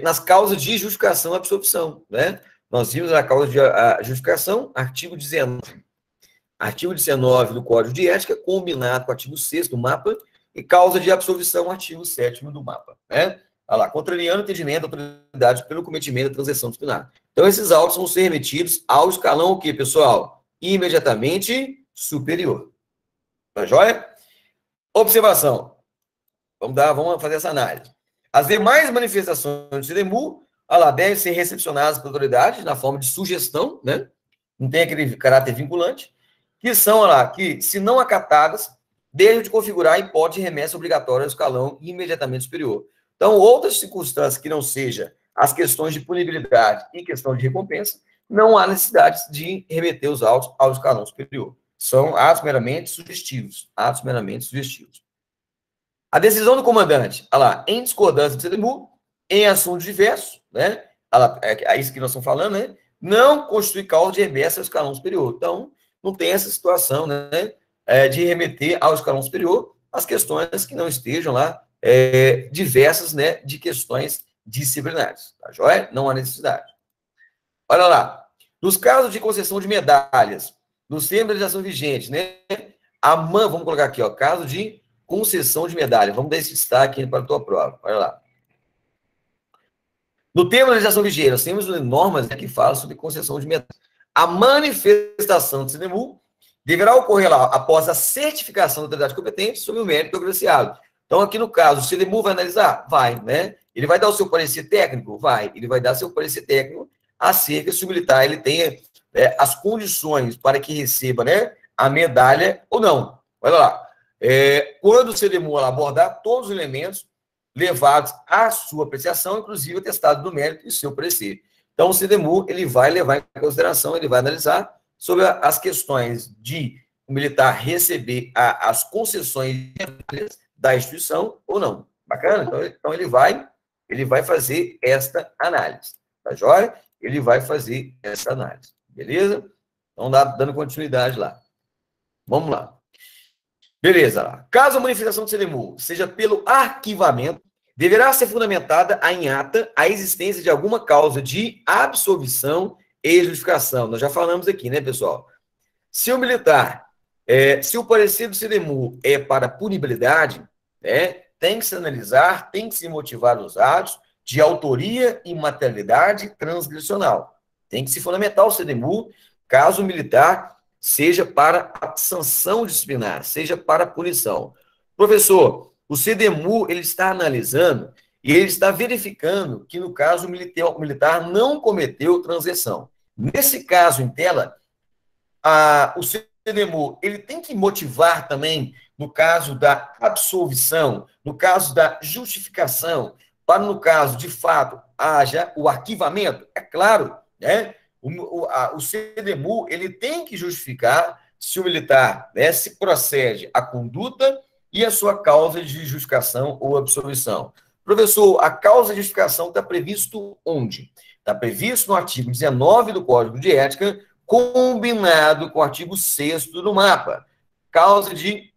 nas causas de justificação e absorção, né? Nós vimos a causa de justificação, artigo 19. Artigo 19 do Código de Ética, combinado com o artigo 6º do mapa, e causa de absolvição, artigo 7º do mapa, né? Olha lá, contrariando o entendimento da autoridade pelo cometimento da transação disciplinar. Então, esses autos vão ser remetidos ao escalão o quê, pessoal? Imediatamente superior. Tá joia? Observação. Vamos fazer essa análise. As demais manifestações do CDMU, olha lá, devem ser recepcionadas pela autoridade na forma de sugestão, né? Não tem aquele caráter vinculante, que são, olha lá, que, se não acatadas, deixam de configurar a hipótese de remessa obrigatória ao escalão imediatamente superior. Então, outras circunstâncias que não sejam as questões de punibilidade e questão de recompensa, não há necessidade de remeter os autos ao escalão superior. São atos meramente sugestivos. Atos meramente sugestivos. A decisão do comandante, olha lá, em discordância do CDMU, em assuntos diversos, né? Olha lá, é isso que nós estamos falando, né? Não constitui causa de remessa ao escalão superior. Então, não tem essa situação, né? De remeter ao escalão superior as questões que não estejam lá diversas, né? De questões disciplinares. Tá joia? Não há necessidade. Olha lá. Nos casos de concessão de medalhas, nos termos da legislação vigente, né? Vamos colocar aqui, ó, caso de concessão de medalha. Vamos dar esse destaque para a tua prova. Olha lá. No termo da legislação vigente, nós temos normas que falam sobre concessão de medalha. A manifestação do CDMU deverá ocorrer lá após a certificação da autoridade competente sobre o mérito do agraciado. Então, aqui no caso, o CDMU vai analisar? Vai, né? Ele vai dar o seu parecer técnico? Vai. Ele vai dar seu parecer técnico acerca se o militar ele tenha as condições para que receba, né, a medalha ou não. Olha lá. Quando o CDMU abordar todos os elementos levados à sua apreciação, inclusive o atestado do mérito e seu parecer. Então, o CDMU ele vai levar em consideração, ele vai analisar sobre as questões de o militar receber as concessões da instituição ou não. Bacana? Então ele vai fazer esta análise. Tá joia? Ele vai fazer essa análise. Beleza? Então, dando continuidade lá. Vamos lá. Beleza. Lá. Caso a manifestação do CDMU seja pelo arquivamento, deverá ser fundamentada em ata a existência de alguma causa de absolvição e justificação. Nós já falamos aqui, né, pessoal? Se o militar, se o parecer do CDMU é para punibilidade, né, tem que se analisar, tem que se motivar os atos de autoria e materialidade transgressional. Tem que se fundamentar o CDMU, caso o militar seja para a sanção disciplinar, seja para a punição. Professor, o CDMU ele está analisando e ele está verificando que, no caso, o militar não cometeu transgressão. Nesse caso, em tela, o CDMU ele tem que motivar também, no caso da absolvição, no caso da justificação, para, no caso, de fato, haja o arquivamento. É claro, né? O CDMU ele tem que justificar se o militar, né, se procede a conduta e a sua causa de justificação ou absolvição. Professor, a causa de justificação está previsto onde? Está previsto no artigo 19 do Código de Ética, combinado com o artigo 6º do mapa. Causa de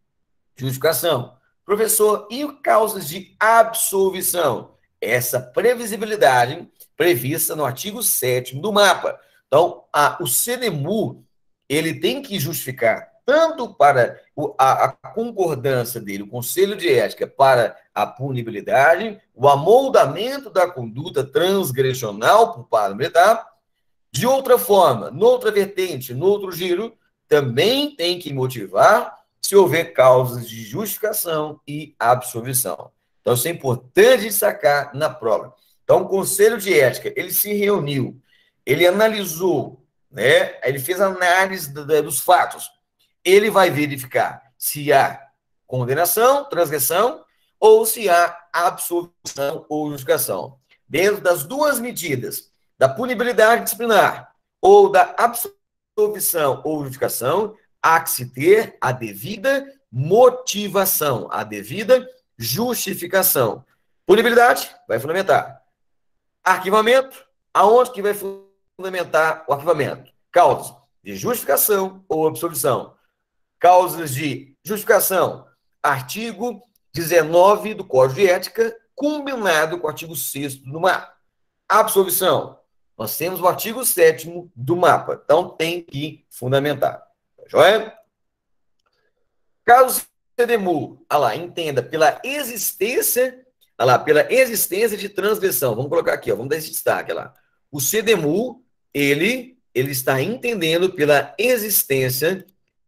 justificação. Professor, e causas de absolvição? Essa previsibilidade prevista no artigo 7º do mapa. Então, o CNEMU, ele tem que justificar tanto para a concordância dele, o Conselho de Ética, para a punibilidade, o amoldamento da conduta transgressional por parte militar. De outra forma, noutra vertente, no outro giro, também tem que motivar se houver causas de justificação e absolvição. Então, isso é importante destacar na prova. Então, o Conselho de Ética, ele se reuniu, ele analisou, né? Ele fez análise dos fatos. Ele vai verificar se há condenação, transgressão, ou se há absolvição ou justificação. Dentro das duas medidas, da punibilidade disciplinar ou da absolvição ou justificação, há que se ter a devida motivação, a devida justificação. Punibilidade vai fundamentar. Arquivamento, aonde que vai fundamentar o arquivamento? Causas de justificação ou absolvição. Causas de justificação, artigo 19 do Código de Ética, combinado com o artigo 6º do mapa. Absolvição, nós temos o artigo 7º do mapa, então tem que fundamentar. Tá joia? Caso CNEMU, entenda, pela existência de transgressão, vamos colocar aqui, vamos dar esse destaque lá. O CNEMU, ele está entendendo pela existência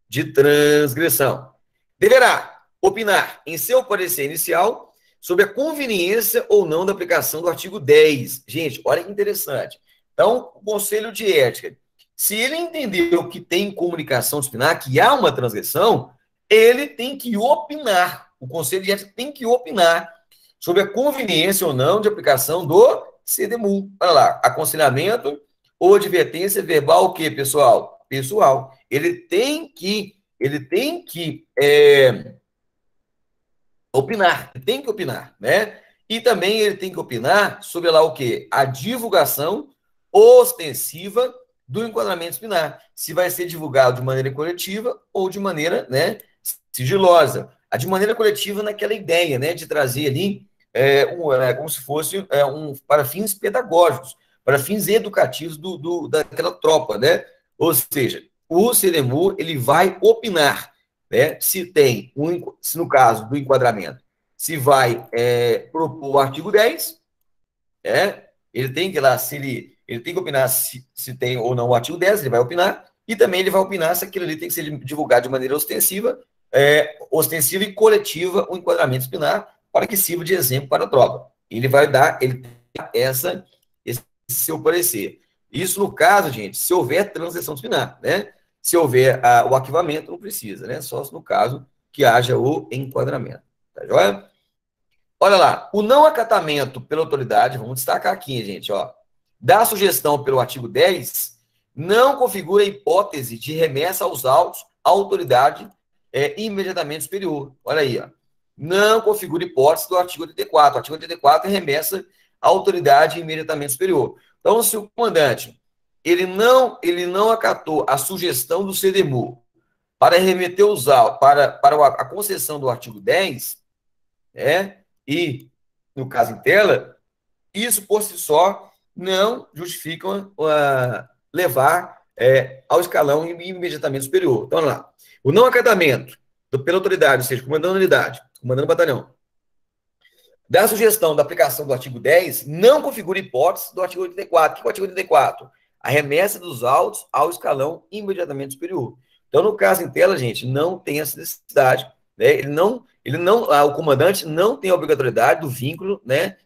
de transgressão. Deverá opinar em seu parecer inicial sobre a conveniência ou não da aplicação do artigo 10. Gente, olha que interessante. Então, o Conselho de Ética, se ele entendeu que tem comunicação disciplinar, que há uma transgressão, ele tem que opinar. O Conselho de Ética tem que opinar sobre a conveniência ou não de aplicação do CNEMU. Olha lá, aconselhamento ou advertência verbal, o quê, pessoal? Pessoal. Ele tem que opinar, né? E também ele tem que opinar sobre lá o quê? A divulgação ostensiva do enquadramento disciplinar. Se vai ser divulgado de maneira coletiva ou de maneira, né, sigilosa. A de maneira coletiva naquela ideia, né, de trazer ali como se fosse para fins pedagógicos, para fins educativos daquela tropa, né? Ou seja, o CNEMU, ele vai opinar, né? Se no caso do enquadramento, se vai propor o artigo 10, ele tem que lá, ele tem que opinar se tem ou não o artigo 10, ele vai opinar, e também ele vai opinar se aquilo ali tem que ser divulgado de maneira ostensiva e coletiva o enquadramento disciplinar, para que sirva de exemplo para a tropa. Ele vai dar esse seu parecer. Isso no caso, gente, se houver transação disciplinar, né? Se houver o arquivamento, não precisa, né? Só no caso que haja o enquadramento. Tá joia? Olha lá, o não acatamento pela autoridade, vamos destacar aqui, gente, da sugestão pelo artigo 10, não configura hipótese de remessa aos autos à autoridade imediatamente superior. Olha aí, não configura hipótese do artigo 84. O artigo 84 é remessa à autoridade imediatamente superior. Então, se o comandante ele não acatou a sugestão do CNEMU para remeter os autos para a concessão do artigo 10, e, no caso em tela, isso por si só não justifica levar ao escalão imediatamente superior. Então, olha lá. O não acatamento pela autoridade, ou seja, comandando unidade, comandando batalhão, da sugestão da aplicação do artigo 10, não configura hipótese do artigo 84. O que é o artigo 84? A remessa dos autos ao escalão imediatamente superior. Então, no caso em tela, gente, não tem essa necessidade, né? O comandante não tem a obrigatoriedade do vínculo, né,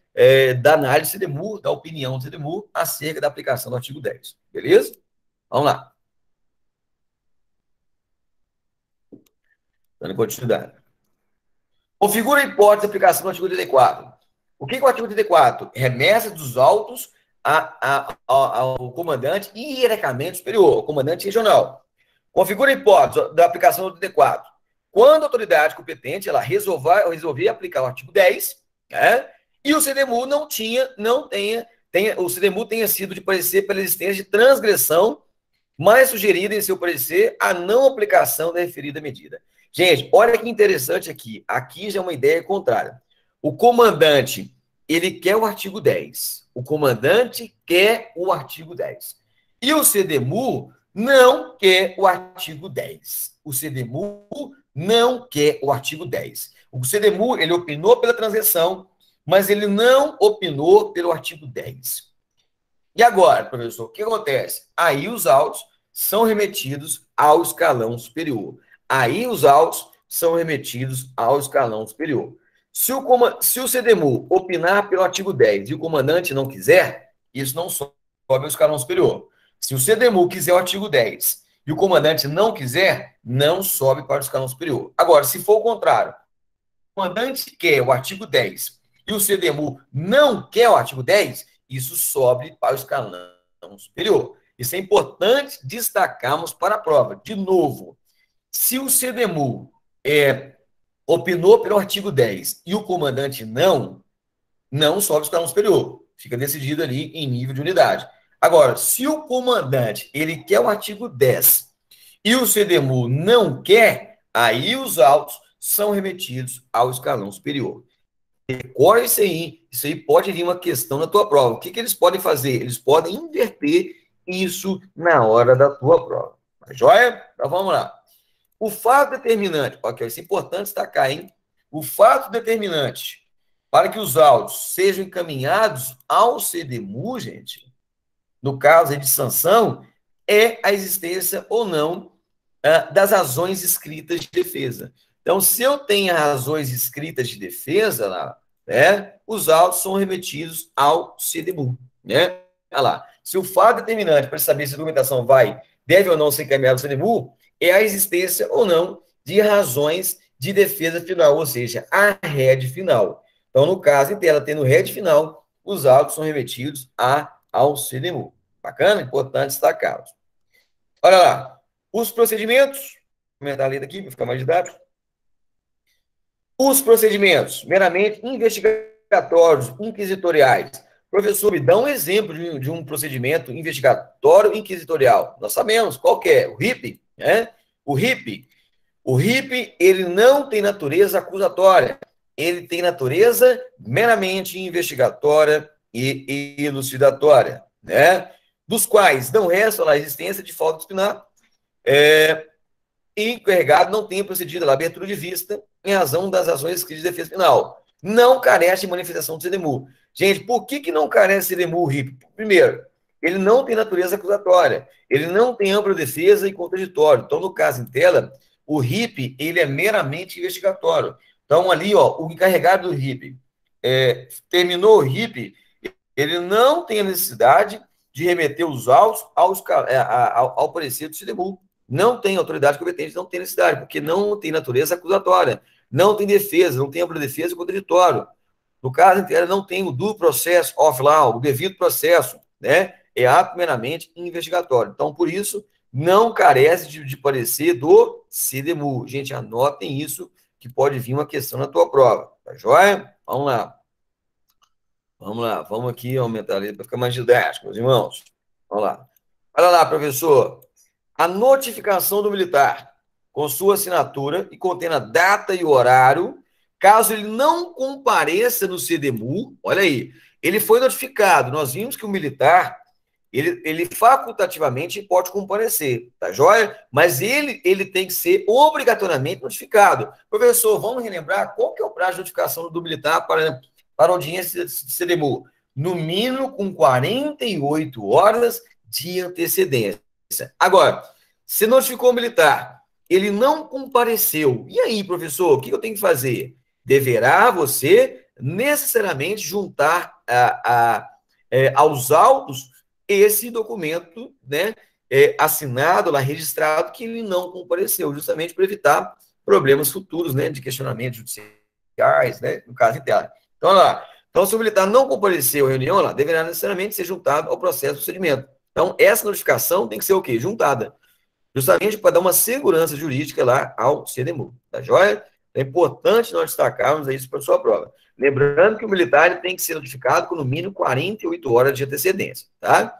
da análise do CNEMU, da opinião do CNEMU acerca da aplicação do artigo 10. Beleza? Vamos lá. Dando continuidade. Configura a hipótese de aplicação do artigo 84. O que é o artigo 84? Remessa dos autos ao comandante hierarquicamente superior, ao comandante regional. Configura a hipótese da aplicação do 84. Quando a autoridade competente ela resolver aplicar o artigo 10, e o CNEMU o CNEMU tenha sido de parecer pela existência de transgressão, mas sugerida em seu parecer a não aplicação da referida medida. Gente, olha que interessante aqui. Aqui já é uma ideia contrária. O comandante, ele quer o artigo 10. O comandante quer o artigo 10. E o CDMU não quer o artigo 10. O CDMU não quer o artigo 10. O CDMU, ele opinou pela transição, mas ele não opinou pelo artigo 10. E agora, professor, o que acontece? Aí os autos são remetidos ao escalão superior. Aí os autos são remetidos ao escalão superior. Se o CDMU opinar pelo artigo 10 e o comandante não quiser, isso não sobe ao escalão superior. Se o CDMU quiser o artigo 10 e o comandante não quiser, não sobe para o escalão superior. Agora, se for o contrário, o comandante quer o artigo 10 e o CDMU não quer o artigo 10, isso sobe para o escalão superior. Isso é importante destacarmos para a prova. De novo, se o CDMU opinou pelo artigo 10 e o comandante não sobe o escalão superior. Fica decidido ali em nível de unidade. Agora, se o comandante ele quer o artigo 10 e o CDMU não quer, aí os autos são remetidos ao escalão superior. Recorre isso aí pode vir uma questão na tua prova. O que eles podem fazer? Eles podem inverter isso na hora da tua prova. Tá joia? Então vamos lá. O fato determinante, ok, isso é importante destacar, hein? O fato determinante para que os autos sejam encaminhados ao CDMU, gente, no caso de sanção, é a existência ou não das razões escritas de defesa. Então, se eu tenho razões escritas de defesa lá, né, os autos são remetidos ao CDMU, né? Olha lá. Se o fato determinante para saber se a documentação deve ou não ser encaminhada ao CDMU, é a existência ou não de razões de defesa final, ou seja, a rede final. Então, no caso, em tela, tendo rede final, os autos são remetidos ao CDMU. Bacana? Importante destacá-los. Olha lá. Os procedimentos, vou comentar a letra aqui para ficar mais didático. Os procedimentos meramente investigatórios, inquisitoriais. Professor, me dá um exemplo de um procedimento investigatório inquisitorial. Nós sabemos qual que é, o RIP, né? O RIP, ele não tem natureza acusatória, ele tem natureza meramente investigatória e elucidatória, né? Dos quais não resta a existência de falta disciplinar, e o encarregado não tenha procedido à abertura de vista em razão das ações escritas de defesa penal. Não carece de manifestação do CDMU. Gente, por que não carece de CDMU, RIP? Primeiro, ele não tem natureza acusatória, ele não tem ampla defesa e contraditório. Então, no caso em tela, o RIP, ele é meramente investigatório. Então, ali, ó, o encarregado do RIP terminou o RIP, ele não tem a necessidade de remeter os autos ao parecer do CDMU. Não tem autoridade competente, não tem necessidade, porque não tem natureza acusatória, não tem defesa, não tem ampla defesa e contraditório. No caso inteiro, não tem o due process of law, o devido processo, né? É ato meramente investigatório. Então, por isso, não carece de parecer do CDMU. Gente, anotem isso, que pode vir uma questão na tua prova. Tá joia? Vamos lá. Vamos aqui aumentar a letra para ficar mais didático, meus irmãos. Vamos lá. Olha lá, professor. A notificação do militar, com sua assinatura e contendo a data e horário, caso ele não compareça no CDMU, olha aí, ele foi notificado. Nós vimos que o militar, ele facultativamente pode comparecer, tá joia? Mas ele tem que ser obrigatoriamente notificado. Professor, vamos relembrar qual que é o prazo de notificação do militar para audiência de CDMU? No mínimo com 48 horas de antecedência. Agora, se notificou o militar, ele não compareceu. E aí, professor, o que eu tenho que fazer? Deverá você necessariamente juntar aos autos esse documento, né, assinado, lá registrado, que ele não compareceu, justamente para evitar problemas futuros, né, de questionamentos judiciais, né, no caso interno. Então, olha lá. Então, se o militar não compareceu à reunião, lá, deverá necessariamente ser juntado ao processo do procedimento. Então, essa notificação tem que ser o quê? Juntada. Justamente para dar uma segurança jurídica lá ao CDMU. Tá joia? É importante nós destacarmos isso para a sua prova. Lembrando que o militar tem que ser notificado com no mínimo 48 horas de antecedência, tá?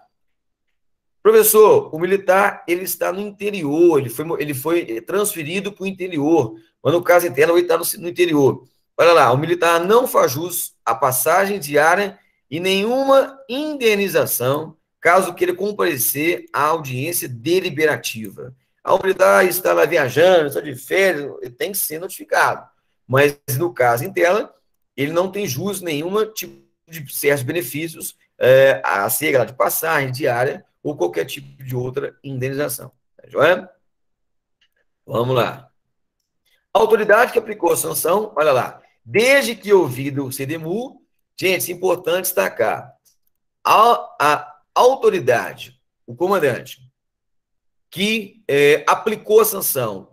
Professor, o militar, ele está no interior, ele foi transferido para o interior, mas no caso interno, ele está no interior. Olha lá, o militar não faz jus à passagem diária e nenhuma indenização caso queira comparecer à audiência deliberativa. O militar está lá viajando, está de férias, ele tem que ser notificado. Mas, no caso interno, ele não tem jus nenhuma tipo de certos benefícios a ser de passagem diária ou qualquer tipo de outra indenização. Tá joia? Vamos lá. A autoridade que aplicou a sanção, olha lá, desde que ouvido o CDMU, gente, é importante destacar, a autoridade, o comandante, que aplicou a sanção,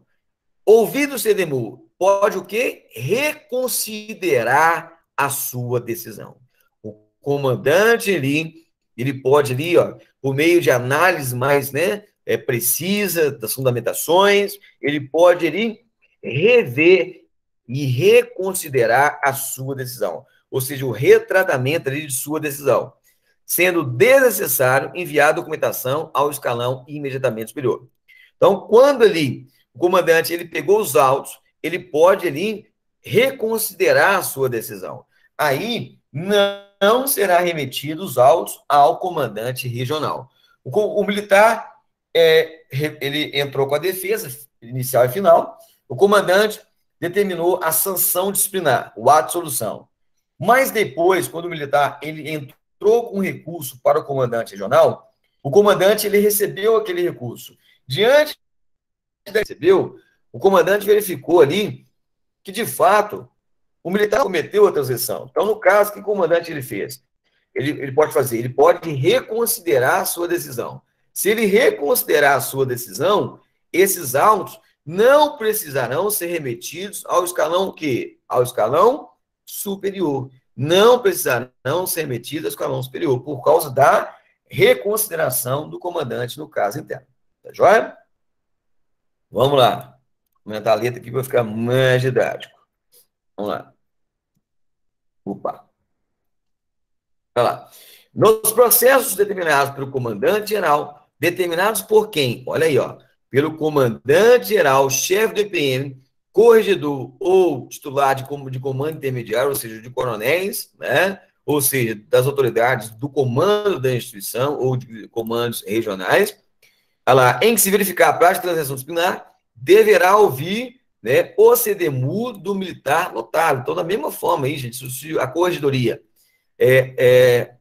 ouvido o CDMU, pode o quê? Reconsiderar a sua decisão. O comandante ali, ele pode ali, ó, por meio de análise mais, precisa das fundamentações, ele pode ali rever e reconsiderar a sua decisão, ou seja, o retratamento ali de sua decisão, sendo desnecessário enviar a documentação ao escalão imediatamente superior. Então, quando ali o comandante ele pegou os autos, ele pode ali reconsiderar a sua decisão. Aí não será remetido os autos ao comandante regional. O militar ele entrou com a defesa inicial e final. O comandante determinou a sanção disciplinar, o ato de solução. Mas depois, quando o militar ele entrou com recurso para o comandante regional, o comandante ele recebeu aquele recurso. Diante da recebeu, o comandante verificou ali que, de fato, o militar cometeu a transição. Então, no caso, o que o comandante ele fez? Ele pode fazer, ele pode reconsiderar a sua decisão. Se ele reconsiderar a sua decisão, esses autos não precisarão ser remetidos ao escalão quê? Ao escalão superior. Não precisarão ser remetidos ao escalão superior, por causa da reconsideração do comandante no caso interno. Tá joia? Vamos lá. Vou aumentar a letra aqui para ficar mais didático. Vamos lá. Opa. Olha lá. Nos processos determinados pelo comandante-geral, determinados por quem? Olha aí, ó. Pelo comandante-geral, chefe do EPM, corregedor ou titular de comando intermediário, ou seja, de coronéis, né? Ou seja, das autoridades do comando da instituição ou de comandos regionais, olha lá, em que se verificar a prática de transação disciplinar, deverá ouvir, né, o CDMU do militar lotado. Então, da mesma forma aí, gente, se a corregedoria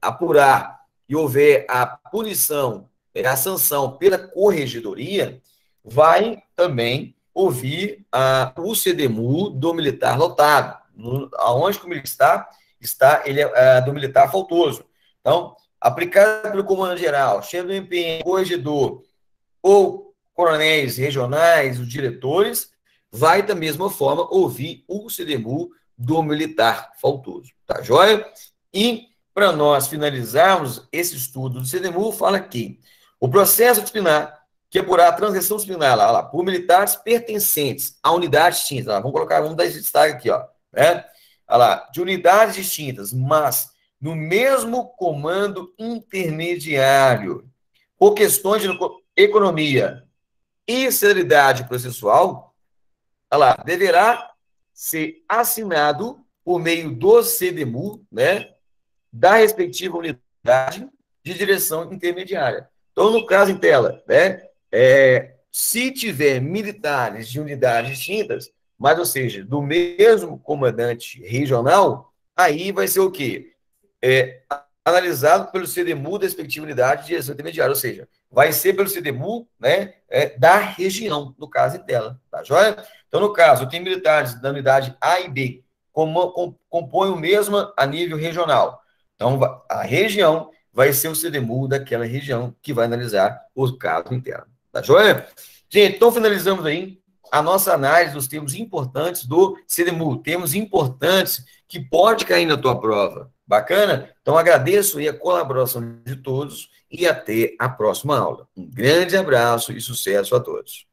apurar e houver a punição, a sanção pela corregedoria, vai também ouvir o CDMU do militar lotado. Aonde que o militar está, ele é do militar faltoso. Então, aplicado pelo comando-geral, chefe do MPM, corregedor ou coronéis regionais, os diretores, vai da mesma forma ouvir o CDMU do militar faltoso. Tá joia? E, para nós finalizarmos esse estudo do CDMU, fala que o processo disciplinar, que apurar a transgressão disciplinar, lá, por militares pertencentes a unidades distintas, lá, vamos dar esse destaque aqui, ó, né? Olha lá, de unidades distintas, mas no mesmo comando intermediário, por questões de economia e celeridade processual, olha lá, deverá ser assinado por meio do CDMU, né, da respectiva unidade de direção intermediária. Então, no caso em tela, né, se tiver militares de unidades distintas, mas, ou seja, do mesmo comandante regional, aí vai ser o quê? Analisado pelo CDMU da respectiva unidade de direção intermediária, ou seja, vai ser pelo CDMU, né, da região, no caso em tela, tá joia? Então, no caso, tem militares da unidade A e B, compõem o mesmo a nível regional. Então, a região vai ser o CDMU daquela região que vai analisar o caso interno. Tá joia? Gente, então finalizamos aí a nossa análise dos termos importantes do CDMU, termos importantes que pode cair na tua prova. Bacana? Então, agradeço aí a colaboração de todos e até a próxima aula. Um grande abraço e sucesso a todos.